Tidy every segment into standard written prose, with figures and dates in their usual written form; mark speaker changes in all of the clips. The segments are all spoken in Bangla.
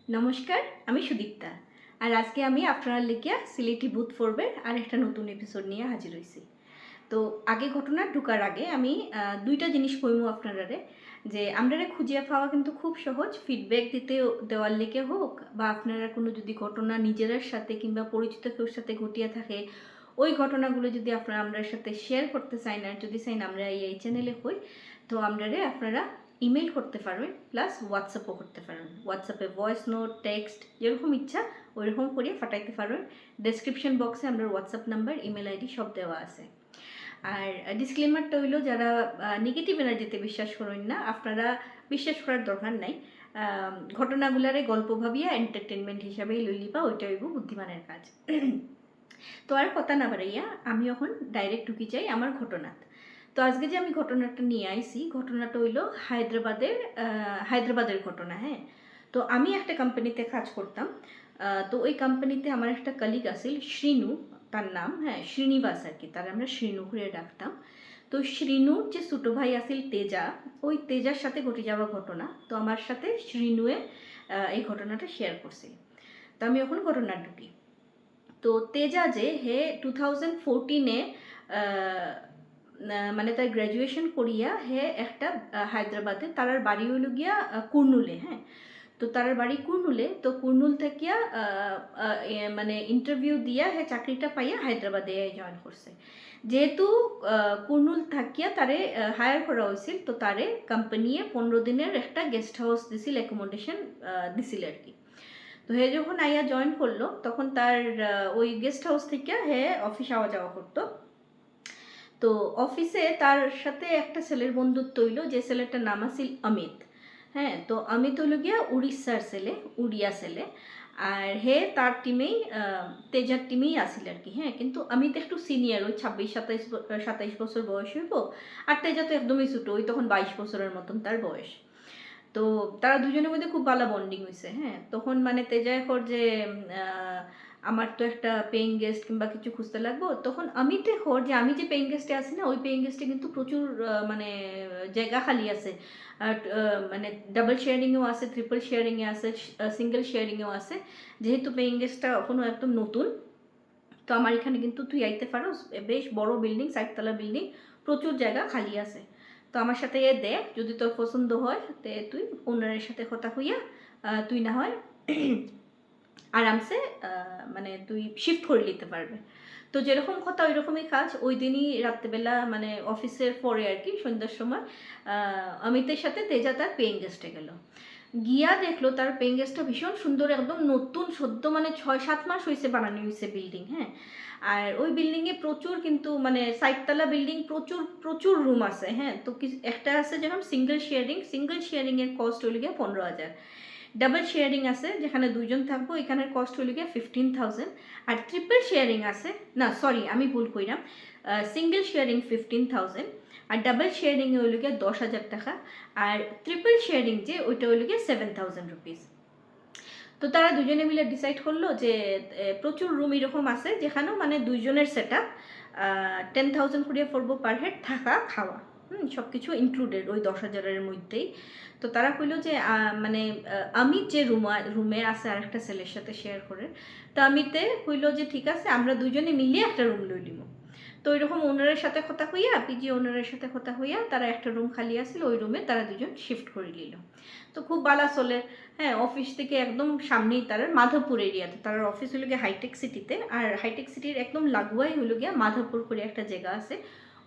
Speaker 1: নমস্কার, আমি সুদীপ্তা। আর আজকে আমি আপনারা লিখিয়া সিলেটি বুথ ফোরবের আর একটা নতুন এপিসোড নিয়ে হাজির হয়েছি। তো আগে ঘটনা ঢুকার আগে আমি দুইটা জিনিস কইমু আপনারারে, যে আমরারে খুঁজিয়া পাওয়া কিন্তু খুব সহজ। ফিডব্যাক দিতে দেওয়ার লেগে হোক, বা আপনারা কোনো যদি ঘটনা নিজেদের সাথে কিংবা পরিচিত কেউর সাথে ঘটিয়া থাকে, ওই ঘটনাগুলো যদি আপনারা আমরার সাথে শেয়ার করতে চাই না, যদি চাই না আমরা এই চ্যানেলে হই, তো আমরারে আপনারা ইমেল করতে পারবেন, প্লাস হোয়াটসঅ্যাপও করতে পারবেন। হোয়াটসঅ্যাপে ভয়েস নোট, টেক্সট যেরকম ইচ্ছা ওইরকম করিয়ে ফাটাইতে পারবেন। ডেসক্রিপশন বক্সে আমরা হোয়াটসঅ্যাপ নাম্বার, ইমেল আইডি সব দেওয়া আছে। আর ডিসক্লেমারটা হইলো, যারা নেগেটিভ এনার্জিতে বিশ্বাস করেন না, আপনারা বিশ্বাস করার দরকার নাই। ঘটনাগুলারে গল্প ভাবিয়া এন্টারটেনমেন্ট হিসাবেই লইলিবা, ওইটা হইব বুদ্ধিমানের কাজ। তো আর কথা না বাড়াইয়া আমি এখন ডাইরেক্ট ঢুকি চাই আমার ঘটনাত। তো আজকে যে আমি ঘটনাটা নিয়ে আইছি, ঘটনাটা হইল হায়দ্রাবাদের ঘটনা। হ্যাঁ, তো আমি একটা কোম্পানিতে কাজ করতাম। তো ওই কোম্পানিতে আমার একটা কলিগ আছিল, শ্রীনু তার নাম। হ্যাঁ, শ্রীনিবাস আর কি, তার আমরা শ্রীনু করে ডাকতাম। তো শ্রীনুর যে ছোটো ভাই আছিল তেজা, ওই তেজার সাথে ঘটে যাওয়া ঘটনা তো আমার সাথে শ্রীনুয়ে এই ঘটনাটা শেয়ার করছে। তো আমি এখন ঘটনা ঢুকি। তো তেজা যে হে 2014-এ মানে তার গ্র্যাজুয়েশন করিয়া হে একটা হায়দ্রাবাদে, তার বাড়ি হইল গিয়া কুর্নুলে। হ্যাঁ, তো তার বাড়ি কুর্নুলে। তো কুর্নুল থাকিয়া মানে ইন্টারভিউ দিয়া হে চাকরিটা পাইয়া হায়দ্রাবাদে জয়েন করছে। যেহেতু কুর্নুল থাকিয়া তারে হায়ার করা হয়েছিল, তো তারে কোম্পানিয়ে 15 দিনের একটা গেস্ট হাউস দিছিল, অ্যাকোমোডেশন দিছিল আর কি। তো হে যখন আইয়া জয়েন করলো, তখন তার ওই গেস্ট হাউস থেকে হে অফিস আওয়া যাওয়া করতো। তো অফিসে তার সাথে একটা ছেলের বন্ধুত্ব হইল, যে ছেলেটার নাম আছিল অমিত। হ্যাঁ, তো অমিত হইল গিয়া উড়িষ্যার ছেলে, উড়িয়া ছেলে। আর হে তার টিমেই, তেজার টিমেই আসিল আর কি। হ্যাঁ, কিন্তু অমিত একটু সিনিয়র, ওই 26-27 বছর বয়স হইব। আর তেজা তো একদমই ছোটো, ওই তখন 22 বছরের মতন তার বয়স। তো তারা দুজনের মধ্যে খুব ভালো বন্ডিং হয়েছে। হ্যাঁ, তখন মানে তেজা এখন যে আমার তো একটা পেইং গেস্ট কিংবা কিছু খুঁজতে লাগবো, তখন আমি দেখো যে আমি যে পেইং গেস্টে আছি না, ওই পেইং গেস্টে কিন্তু প্রচুর মানে জায়গা খালি আছে। মানে ডাবল শেয়ারিংয়েও আছে, ট্রিপল শেয়ারিংয়ে আছে, সিঙ্গেল শেয়ারিংয়েও আছে। যেহেতু পেইং গেস্টটা এখনও একদম নতুন, তো আমার এখানে কিন্তু তুই আইতে পারো। বেশ বড় বিল্ডিং, 4 তলা বিল্ডিং, প্রচুর জায়গা খালি আছে। তো আমার সাথে দেখ, যদি তোর পছন্দ হয় তে তুই ওনারের সাথে কথা হইয়া তুই না হয় আরামসে মানে তুই শিফট করে নিতে পারবে। তো যেরকম কথা ওই রকমই কাজ। ওই দিনই রাত্রেবেলা মানে অফিসের পরে আর কি, সন্ধ্যার সময় অমিতের সাথে তেজা তার পেইং গেস্টে গেল। গিয়া দেখলো তার পেইং গেস্টটা ভীষণ সুন্দর, একদম নতুন সদ্য, মানে 6-7 মাস হয়েছে বানানো হয়েছে বিল্ডিং। হ্যাঁ, আর ওই বিল্ডিংয়ে প্রচুর, কিন্তু মানে 4 তলা বিল্ডিং, প্রচুর প্রচুর রুম আছে। হ্যাঁ, তো একটা আছে যেরকম সিঙ্গেল শেয়ারিংয়ের কস্ট হইল গিয়ে 15,000। ডাবল শেয়ারিং আছে যেখানে দুইজন থাকবো, এখানের কস্ট হইল গিয়ে 15,000। আর ট্রিপল শেয়ারিং আছে, না সরি আমি ভুল কইরাম, সিঙ্গেল শেয়ারিং 15,000, আর ডাবল শেয়ারিং হইল গিয়ে 10,000 টাকা। আর ট্রিপল শেয়ারিং যে ওইটা হইল গিয়ে 7,000 রুপিস। তো তারা দুজনে মিলে ডিসাইড করলো যে প্রচুর রুম এরকম আছে যেখানেও মানে দুইজনের সেট আপ 10,000 করিয়া পড়বো পার হেড, থাকা খাওয়া সব কিছু ইনক্লুডেড ওই 10,000-এর মধ্যেই। তো তারা কইলো যে মানে অমিত যে রুমে আছে আর একটা ছেলের সাথে শেয়ার করে, তো অমিতে কইলো যে ঠিক আছে আমরা দুজনে মিলিয়ে একটা রুম লই দিব। তো ওইরকম ওনারের সাথে কথা হইয়া, পিজি ওনারের সাথে কথা হইয়া তারা একটা রুম খালি আসছিল, ওই রুমে তারা দুজন শিফট করে নিল। তো খুব ভালো চলে। হ্যাঁ, অফিস থেকে একদম সামনেই তার মাধবপুর এরিয়াতে তার অফিস হলো গিয়ে হাইটেক সিটিতে। আর হাইটেক সিটির একদম লাগুয়াই হলো গিয়া মাধবপুর করে একটা জায়গা আছে,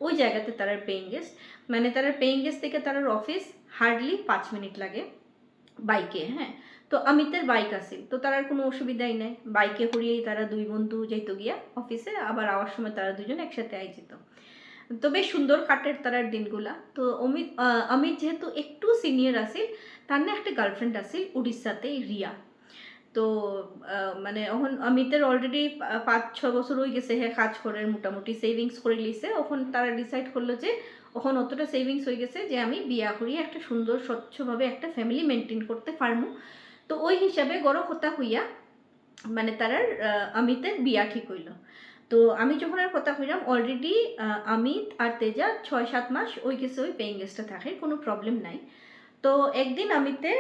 Speaker 1: ওই জায়গাতে তার পেইং গেস্ট। মানে তার পেইং গেস্ট থেকে তার অফিস হার্ডলি 5 মিনিট লাগে বাইকে। হ্যাঁ, তো অমিতের বাইক আছে, তো তার কোনো অসুবিধাই নাই, বাইকে করিয়েই তারা দুই বন্ধু যাইতো গিয়া অফিসে, আবার আওয়ার সময় তারা দুজন একসাথে আই যেত। তো বেশ সুন্দর কাটের তারার দিনগুলা। তো অমিত যেহেতু একটু সিনিয়র আছিল, তার না একটা গার্লফ্রেন্ড আছিল উড়িষ্যাতে, রিয়া। তো মানে এখন অমিতের অলরেডি 5-6 বছর হয়ে গেছে হ্যাঁ কাজ করে, মোটামুটি সেভিংস করে লিছে। এখন তারা ডিসাইড করলো যে এখন অতটা সেভিংস হয়ে গেছে যে আমি বিয়া করিয়ে একটা সুন্দর স্বচ্ছভাবে একটা ফ্যামিলি মেনটেন করতে পারবো। তো ওই হিসাবে গড় কথা হইয়া মানে তারার অমিতের বিয়া ঠিক হইল। তো আমি যখন আর কথা কইলাম, অলরেডি অমিত আর তেজা 6-7 মাস ওই গেছে ওই পেইং গেস্টে থাকে, কোনো প্রবলেম নাই। তো একদিন আমিতে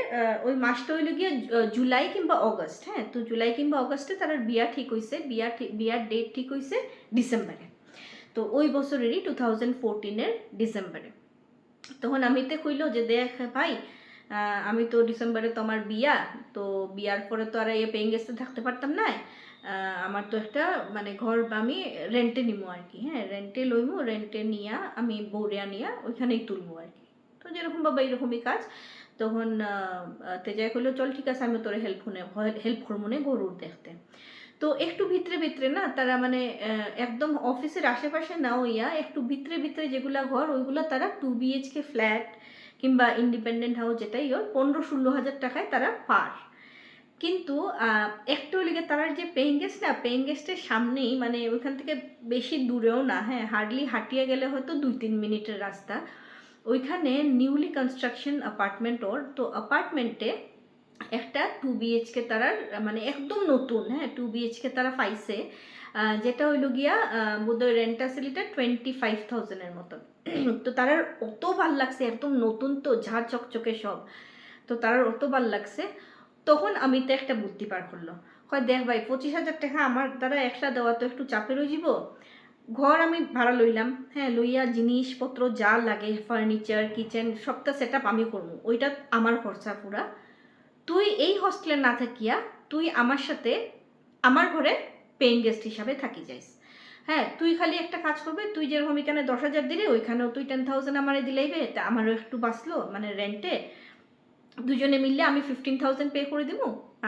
Speaker 1: ওই মাসটা হইল গিয়ে জুলাই কিংবা অগস্ট, হ্যাঁ, তো জুলাই কিংবা অগস্টে তার বিয়া ঠিক হয়েছে, বিয়ার ডেট ঠিক হয়েছে ডিসেম্বরে। তো ওই বছরেরই 2014-এর ডিসেম্বরে। তখন আমিতে কইল যে দেখ ভাই, আমি তো ডিসেম্বরে তো আমার বিয়া, তো বিয়ার পরে তো আর এই পেইং গেস্টে থাকতে পারতাম না, আমার তো একটা মানে ঘর আমি রেন্টে নিমো আর কি, হ্যাঁ, রেন্টে লইমু, রেন্টে নিয়া আমি বৌরিয়া নিয়া ওইখানেই তুলবো আর কি। তো যেরকম বাবা এরকমই কাজ। তখন তেজায় কইলো চল ঠিক আছে, আমি তোরে হেল্প করবো নে গরুর দেখতে। তো একটু ভিতরে ভিতরে না তারা মানে একদম অফিসের আশেপাশে না হইয়া একটু ভিতরে ভিতরে যেগুলা ঘর ওইগুলা তারা 2 BHK ফ্ল্যাট কিংবা ইন্ডিপেন্ডেন্ট হাউস যেটাই হোক 15-16 হাজার টাকায় তারা পার। কিন্তু একটু লিগে তারা যে পেইং গেস্ট না, পেইং গেস্টের সামনেই মানে ওইখান থেকে বেশি দূরেও না, হ্যাঁ, হার্ডলি হাঁটিয়ে গেলে হয়তো 2-3 মিনিটের রাস্তা, ওইখানে নিউলি কনস্ট্রাকশন অ্যাপার্টমেন্ট ওর। তো অ্যাপার্টমেন্টে একটা 2 BHK তারা মানে একদম নতুন, হ্যাঁ, 2 BHK তারা পাইছে, যেটা হইল গিয়া বোধহয় রেন্ট আছিল এটা 25,000-এর মতন। তো তারার অত ভাল লাগছে, একদম নতুন তো, ঝাড় চকচকে সব, তো তারার অত ভাল লাগছে। তখন আমি তো একটা বুদ্ধি পার করলো, হয় দেখ ভাই 25,000 টাকা আমার দ্বারা একটা দেওয়া তো একটু চাপের হয়ে যাব, ঘর আমি ভাড়া লইলাম, হ্যাঁ, লইয়া জিনিসপত্র যা লাগে ফার্নিচার কিচেন সবটা সেট আপ আমি করবো, ওইটা আমার খরচা পুরা, তুই এই হোস্টেলে না থাকিয়া তুই আমার সাথে আমার ঘরে পেইং গেস্ট হিসাবে থাকি যাইস, হ্যাঁ, তুই খালি একটা কাজ করবে, তুই যেরকম এখানে 10,000 দিলি ওইখানেও তুই 10,000 আমারে দিলাইবে, তা আমারও একটু বাঁচলো মানে রেন্টে, দুজনে মিললে আমি 15,000 পে করে দিব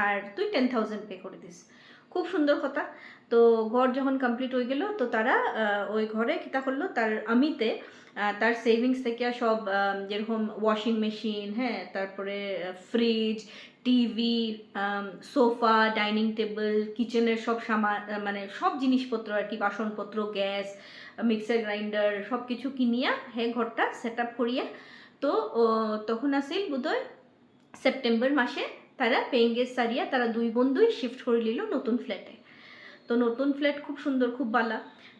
Speaker 1: আর তুই 10,000 পে করে দিস। খুব সুন্দর কথা। তো ঘর যখন কমপ্লিট হয়ে গেল তো তারা ওই ঘরে কিতা করলো, তার আমিতে তার সেভিংস থেকে সব যেরকম ওয়াশিং মেশিন, হ্যাঁ, তারপরে fridge, TV, sofa, dining table, কিচেনের সব সামান মানে সব জিনিসপত্র আর কি, বাসনপত্র, গ্যাস, মিক্সার গ্রাইন্ডার সব কিছু কিনিয়া হ্যাঁ ঘরটা সেট আপ করিয়া, তো তখন আসিল বোধহয় সেপ্টেম্বর মাসে তারা পেইং গেস্ট সারিয়া তারা দুই বন্ধুই শিফট করে নিল নতুন ফ্ল্যাটে। তো নতুন ফ্ল্যাট খুব সুন্দর, খুব বালা,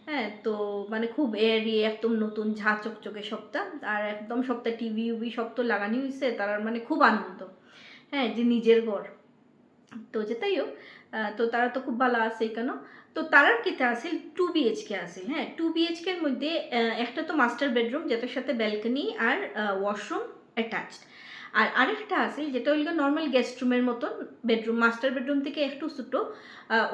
Speaker 1: হ্যাঁ, তো মানে খুব এয়ারি, একদম নতুন ঝা চকচকে সবটা, আর একদম সবটা টিভি উভি সব তো লাগানি হয়েছে, তার মানে খুব আনন্দ, হ্যাঁ, যে নিজের ঘর। তো যেটাই হোক, তো তারা তো খুব ভালো আছে কেন। তো তারার কিতা আসিল 2 BHK আসিল, হ্যাঁ, 2 BHK-র মধ্যে একটা তো মাস্টার বেডরুম যেটার সাথে ব্যালকনি আর ওয়াশরুম অ্যাটাচড, আর আরেকটা আসিল যেটা হইল নর্মাল গেস্ট রুমের মতন বেডরুম, মাস্টার বেডরুম থেকে একটু ছোটো,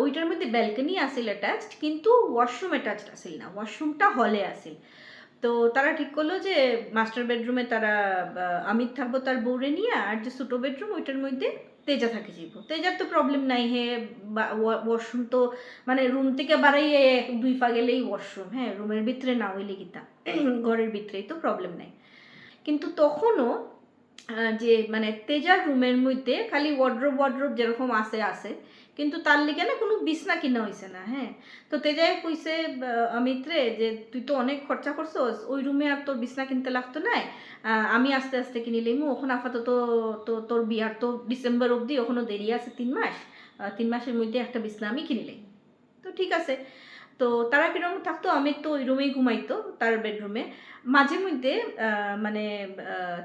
Speaker 1: ওইটার মধ্যে ব্যালকনি আসিল অ্যাটাচড, কিন্তু ওয়াশরুম অ্যাটাচড আসিল না, ওয়াশরুমটা হলে আসিল। তো তারা ঠিক করলো যে মাস্টার বেডরুমে তারা আমির থাকবো তার বউরে নিয়ে, আর যে ছোটো বেডরুম ওইটার মধ্যে তেজা থাকে যাইব। তেজার তো প্রবলেম নাই, হে ওয়াশরুম তো মানে রুম থেকে বাড়াইয়ে 2 পা গেলেই ওয়াশরুম, হ্যাঁ, রুমের ভিতরে না হইলে গীতা ঘরের ভিতরেই তো প্রবলেম নাই। কিন্তু তখনও যে মানে তেজার রুমের মধ্যে খালি ওয়ার্ড্রোব যেরকম আছে আছে, কিন্তু তার লিগে না কোনো বিছনা কিনা হয়েছে না, হ্যাঁ। তো তেজায় কইছে অমিত্রে যে তুই তো অনেক খরচা করছস, ওই রুমে আর তোর বিছনা কিনতে লাগতো না, আমি আস্তে আস্তে কিনে লিমু, ওখানে আপাতত তো তোর বিয়ার তো ডিসেম্বর অবধি, ওখানে দেরি আছে 3 মাস, 3 মাসের মধ্যে একটা বিছনা আমি কিনে লিম। তো ঠিক আছে। তো তারা কিরকম থাকতো, আমি তো ওই রুমেই ঘুমাইতো তার বেডরুমে, মাঝে মধ্যে মানে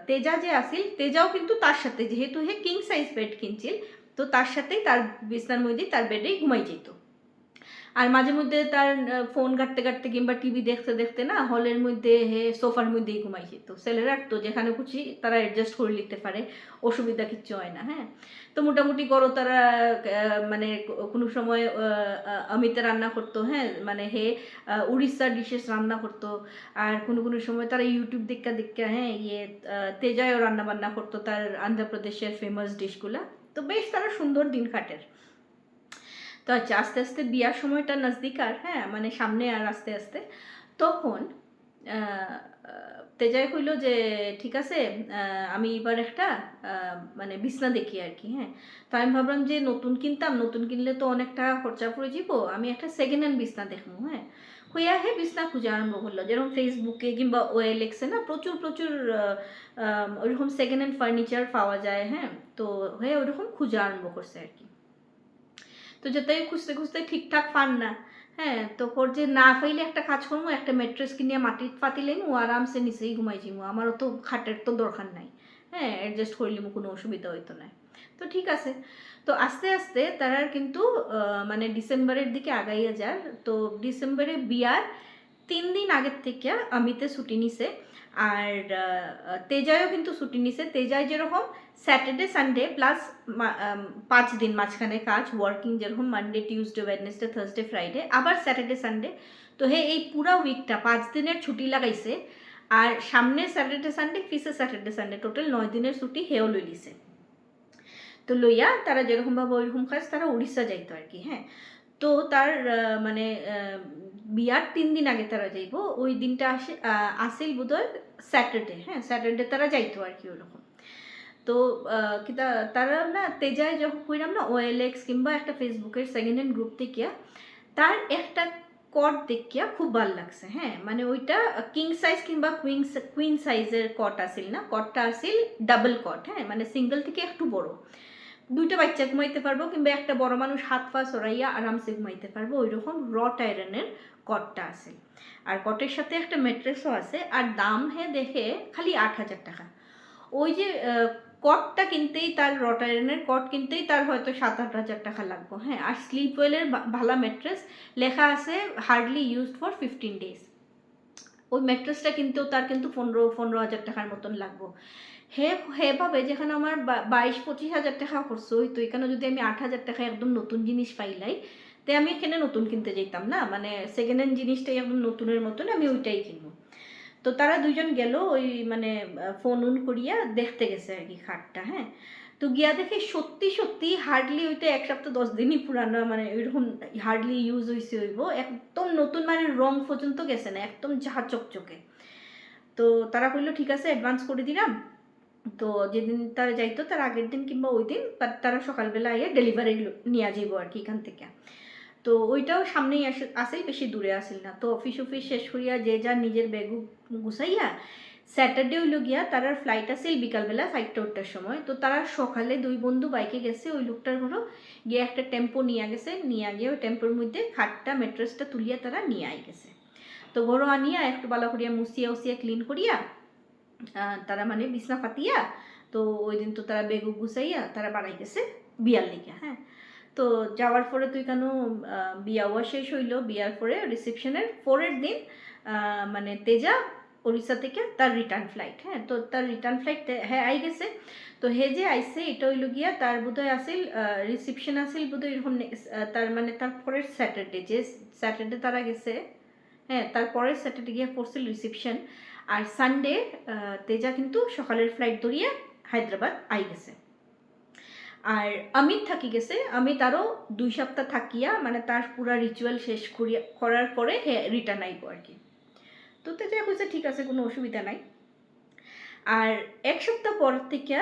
Speaker 1: তেজা যে আসিল, তেজাও কিন্তু তার সাথে, যেহেতু হে কিং সাইজ বেড কিনছিল, তো তার সাথেই তার বিছনার মধ্যে তার বেডেই ঘুমাই যেত। আর মাঝে মধ্যে তার ফোন ঘাটতে ঘাটতে কিংবা টিভি দেখতে দেখতে না হলের মধ্যে হে সোফার মধ্যেই ঘুমাই যেত। ছেলেরা তো যেখানে খুশি তারা অ্যাডজাস্ট করে লিখতে পারে, অসুবিধা কিচ্ছু হয় না, হ্যাঁ। তো মোটামুটি করো তারা মানে কোনো সময় অমিতে রান্না করতো, হ্যাঁ, মানে হে উড়িষ্যার ডিশেস রান্না করতো, আর কোনো কোনো সময় তারা ইউটিউব দেখা দেখা, হ্যাঁ, তেজায়ও রান্না বান্না করতো তার অন্ধ্রপ্রদেশের ফেমাস ডিশগুলা। তো বেশ তারা সুন্দর দিন কাটের। তো আচ্ছা, আস্তে আস্তে বিয়ার সময়টা নজদিক, আর হ্যাঁ মানে সামনে আর আস্তে আস্তে, তখন তেজায় কইল যে ঠিক আছে, আমি এবার একটা মানে বিছনা দেখি আর কি, হ্যাঁ। তো আমি ভাবলাম যে নতুন কিনতাম, নতুন কিনলে তো অনেক টাকা খরচা পড়ে যাব, আমি একটা সেকেন্ড হ্যান্ড বিছনা দেখবো, হ্যাঁ। হইয়া হে বিছনা খুঁজে আরম্ভ করলো, যেরকম ফেসবুকে কিংবা OLX-এ না প্রচুর প্রচুর ওইরকম সেকেন্ড হ্যান্ড ফার্নিচার পাওয়া যায়, হ্যাঁ। তো হয়ে ওইরকম খুঁজে আরম্ভ করছে আর কি। তো যেটাই খুঁজতে খুঁজতে ঠিকঠাক পান না, হ্যাঁ, তো পর যে না পাইলে একটা কাজ করবো, একটা ম্যাট্রেস কিনিয়া মাটির পাতিলেই ও আরামসে নিচেই ঘুমাই যাবো, আমারও তো খাটের তো দরকার নাই, হ্যাঁ অ্যাডজাস্ট করলে কোনো অসুবিধা হইতো না। তো ঠিক আছে, তো আস্তে আস্তে তারা কিন্তু মানে ডিসেম্বরের দিকে আগাইয়া যার। তো ডিসেম্বরে বিয়ার 3 দিন আগের থেকে আমিতে ছুটি নিছে, আর তেজায়ও কিন্তু ছুটি নিছে। তেজায় যেরকম স্যাটারডে সানডে প্লাস 5 দিন মাঝখানে কাজ ওয়ার্কিং, যেরকম Monday Tuesday Wednesday Thursday Friday, আবার স্যাটারডে সানডে। তো এই পুরা উইকটা 5 দিনের ছুটি লাগাইছে, আর সামনে স্যাটারডে সানডে ফিসে স্যাটারডে সানডে টোটাল 9 দিনের ছুটি হেও লই লিছে। তো লইয়া তারা যেরকমভাবে ওইরকম কাজ তারা উড়িষ্যা যাইতো আর কি। হ্যাঁ, তো তার মানে বিয়ার 3 দিন আগে তারা যাইব, ওই দিনটা আসিল বোধহয় স্যাটারডে। হ্যাঁ স্যাটারডে তারা যাইতো আর কি ওরকম। তো তারা না তেজায় যখন কইরাম না OLX কিংবা একটা ফেসবুকের সেকেন্ড হ্যান্ড গ্রুপ থেকে তার একটা কট দেখিয়া খুব ভালো লাগছে। হ্যাঁ মানে ওইটা কিং সাইজ কিংবা কুইন সাইজের কট আসিল না, কটটা আসিল ডাবল কট। হ্যাঁ মানে সিঙ্গেল থেকে একটু বড়, 2টা বাচ্চা ঘুমাইতে পারবো কিংবা একটা বড় মানুষ হাত পা সরাইয়া আরামসে ঘুমাইতে পারবো, ওই রকম রট আয়রনের কটটা আছে। আর কটের সাথে একটা ম্যাট্রেসও আছে, আর দাম দেখে খালি 8,000 টাকা। ওই যে কটটা কিনতেই তার, রট আয়রনের কট কিনতেই তার হয়তো 7-8 হাজার টাকা লাগবে। হ্যাঁ আর স্লিপ ওয়েলের ভালো ম্যাট্রেস লেখা আছে হার্ডলি ইউজড ফর 15 days। ওই ম্যাট্রেসটা কিনতেও তার কিন্তু 15,000 টাকার মতন লাগবো। ভাবে যেখানে আমার 22-25 হাজার টাকা খরচ হইতো, এখানে যদি আমি 8,000 টাকা একদম নতুন জিনিস পাইলাই, তাই আমি এখানে নতুন কিনতে যেতাম না, মানে সেকেন্ড হ্যান্ড জিনিসটাই একদম নতুনের মতন আমি ওইটাই কিনবো। তো তারা দুজন গেল ওই মানে ফোন অন করিয়া দেখতে গেছে আর কি খাটটা। হ্যাঁ তো গিয়া দেখে সত্যি সত্যি হার্ডলি ওইটা 1 সপ্তাহ 10 দিনই পুরানো, মানে ওইরকম হার্ডলি ইউজ হয়েছে হইব, একদম নতুন, মানে রং পর্যন্ত গেছে না, একদম ঝাঁ চকচকে। তো তারা কইলো ঠিক আছে অ্যাডভান্স করে দিলাম। তো যেদিন তারা যাইতো তার আগের দিন কিংবা ওই দিন তারা সকালবেলা আইয়া ডেলিভারি নিয়ে যাইব আর কি এখান থেকে। তো ওইটাও সামনেই আসেই, বেশি দূরে আসিল না। তো অফিস শেষ করিয়া যে যার নিজের ব্যাগ গুছাইয়া স্যাটারডে হইল গিয়া তারার ফ্লাইট আসিল বিকালবেলা 4টার সময়। তো তারা সকালে 2 বন্ধু বাইকে গেছে ওই লোকটার ঘরও গিয়ে একটা টেম্পো নিয়ে গেছে, নিয়ে গিয়ে ওই টেম্পোর মধ্যে খাটটা ম্যাট্রেসটা তুলিয়া তারা নিয়ে আই গেছে। তো ঘরও আনিয়া একটু বালা করিয়া মুছিয়া ক্লিন করিয়া তারা মানে বিছনা পাতিয়া, তো ওই দিন তো তারা বেগ গুছাইয়া তারা বাড়াই গেছে বিয়ার লিগে। হ্যাঁ তো যাওয়ার পরে তুই কেন বিয়াওয়া শেষ হইলো, বিয়ার পরে রিসেপশনের পরের দিন মানে তেজা উড়িষ্যা থেকে তার রিটার্ন ফ্লাইট। হ্যাঁ তো তার রিটার্ন ফ্লাইট আই গেছে। তো যে আইসে এটা হইল গিয়া তার বোধহয় আসিল রিসেপশন আসিল বোধহয় এরকম তার মানে তার পরের স্যাটারডে, যে স্যাটারডে তারা গেছে, হ্যাঁ তারপরের স্যাটারডে গিয়ে পড়ছিল রিসেপশন। আর সানডে তেজা কিন্তু সকালের ফ্লাইট ধরিয়া হায়দ্রাবাদ আই গেছে। আর অমিত থাকি গেছে, অমিত আরও 2 সপ্তাহ থাকিয়া মানে তার পুরা রিচুয়াল শেষ করার পরে রিটার্ন আইব আর কি। তো তেজা কইছে ঠিক আছে কোনো অসুবিধা নাই। আর 1 সপ্তাহ পর থেকে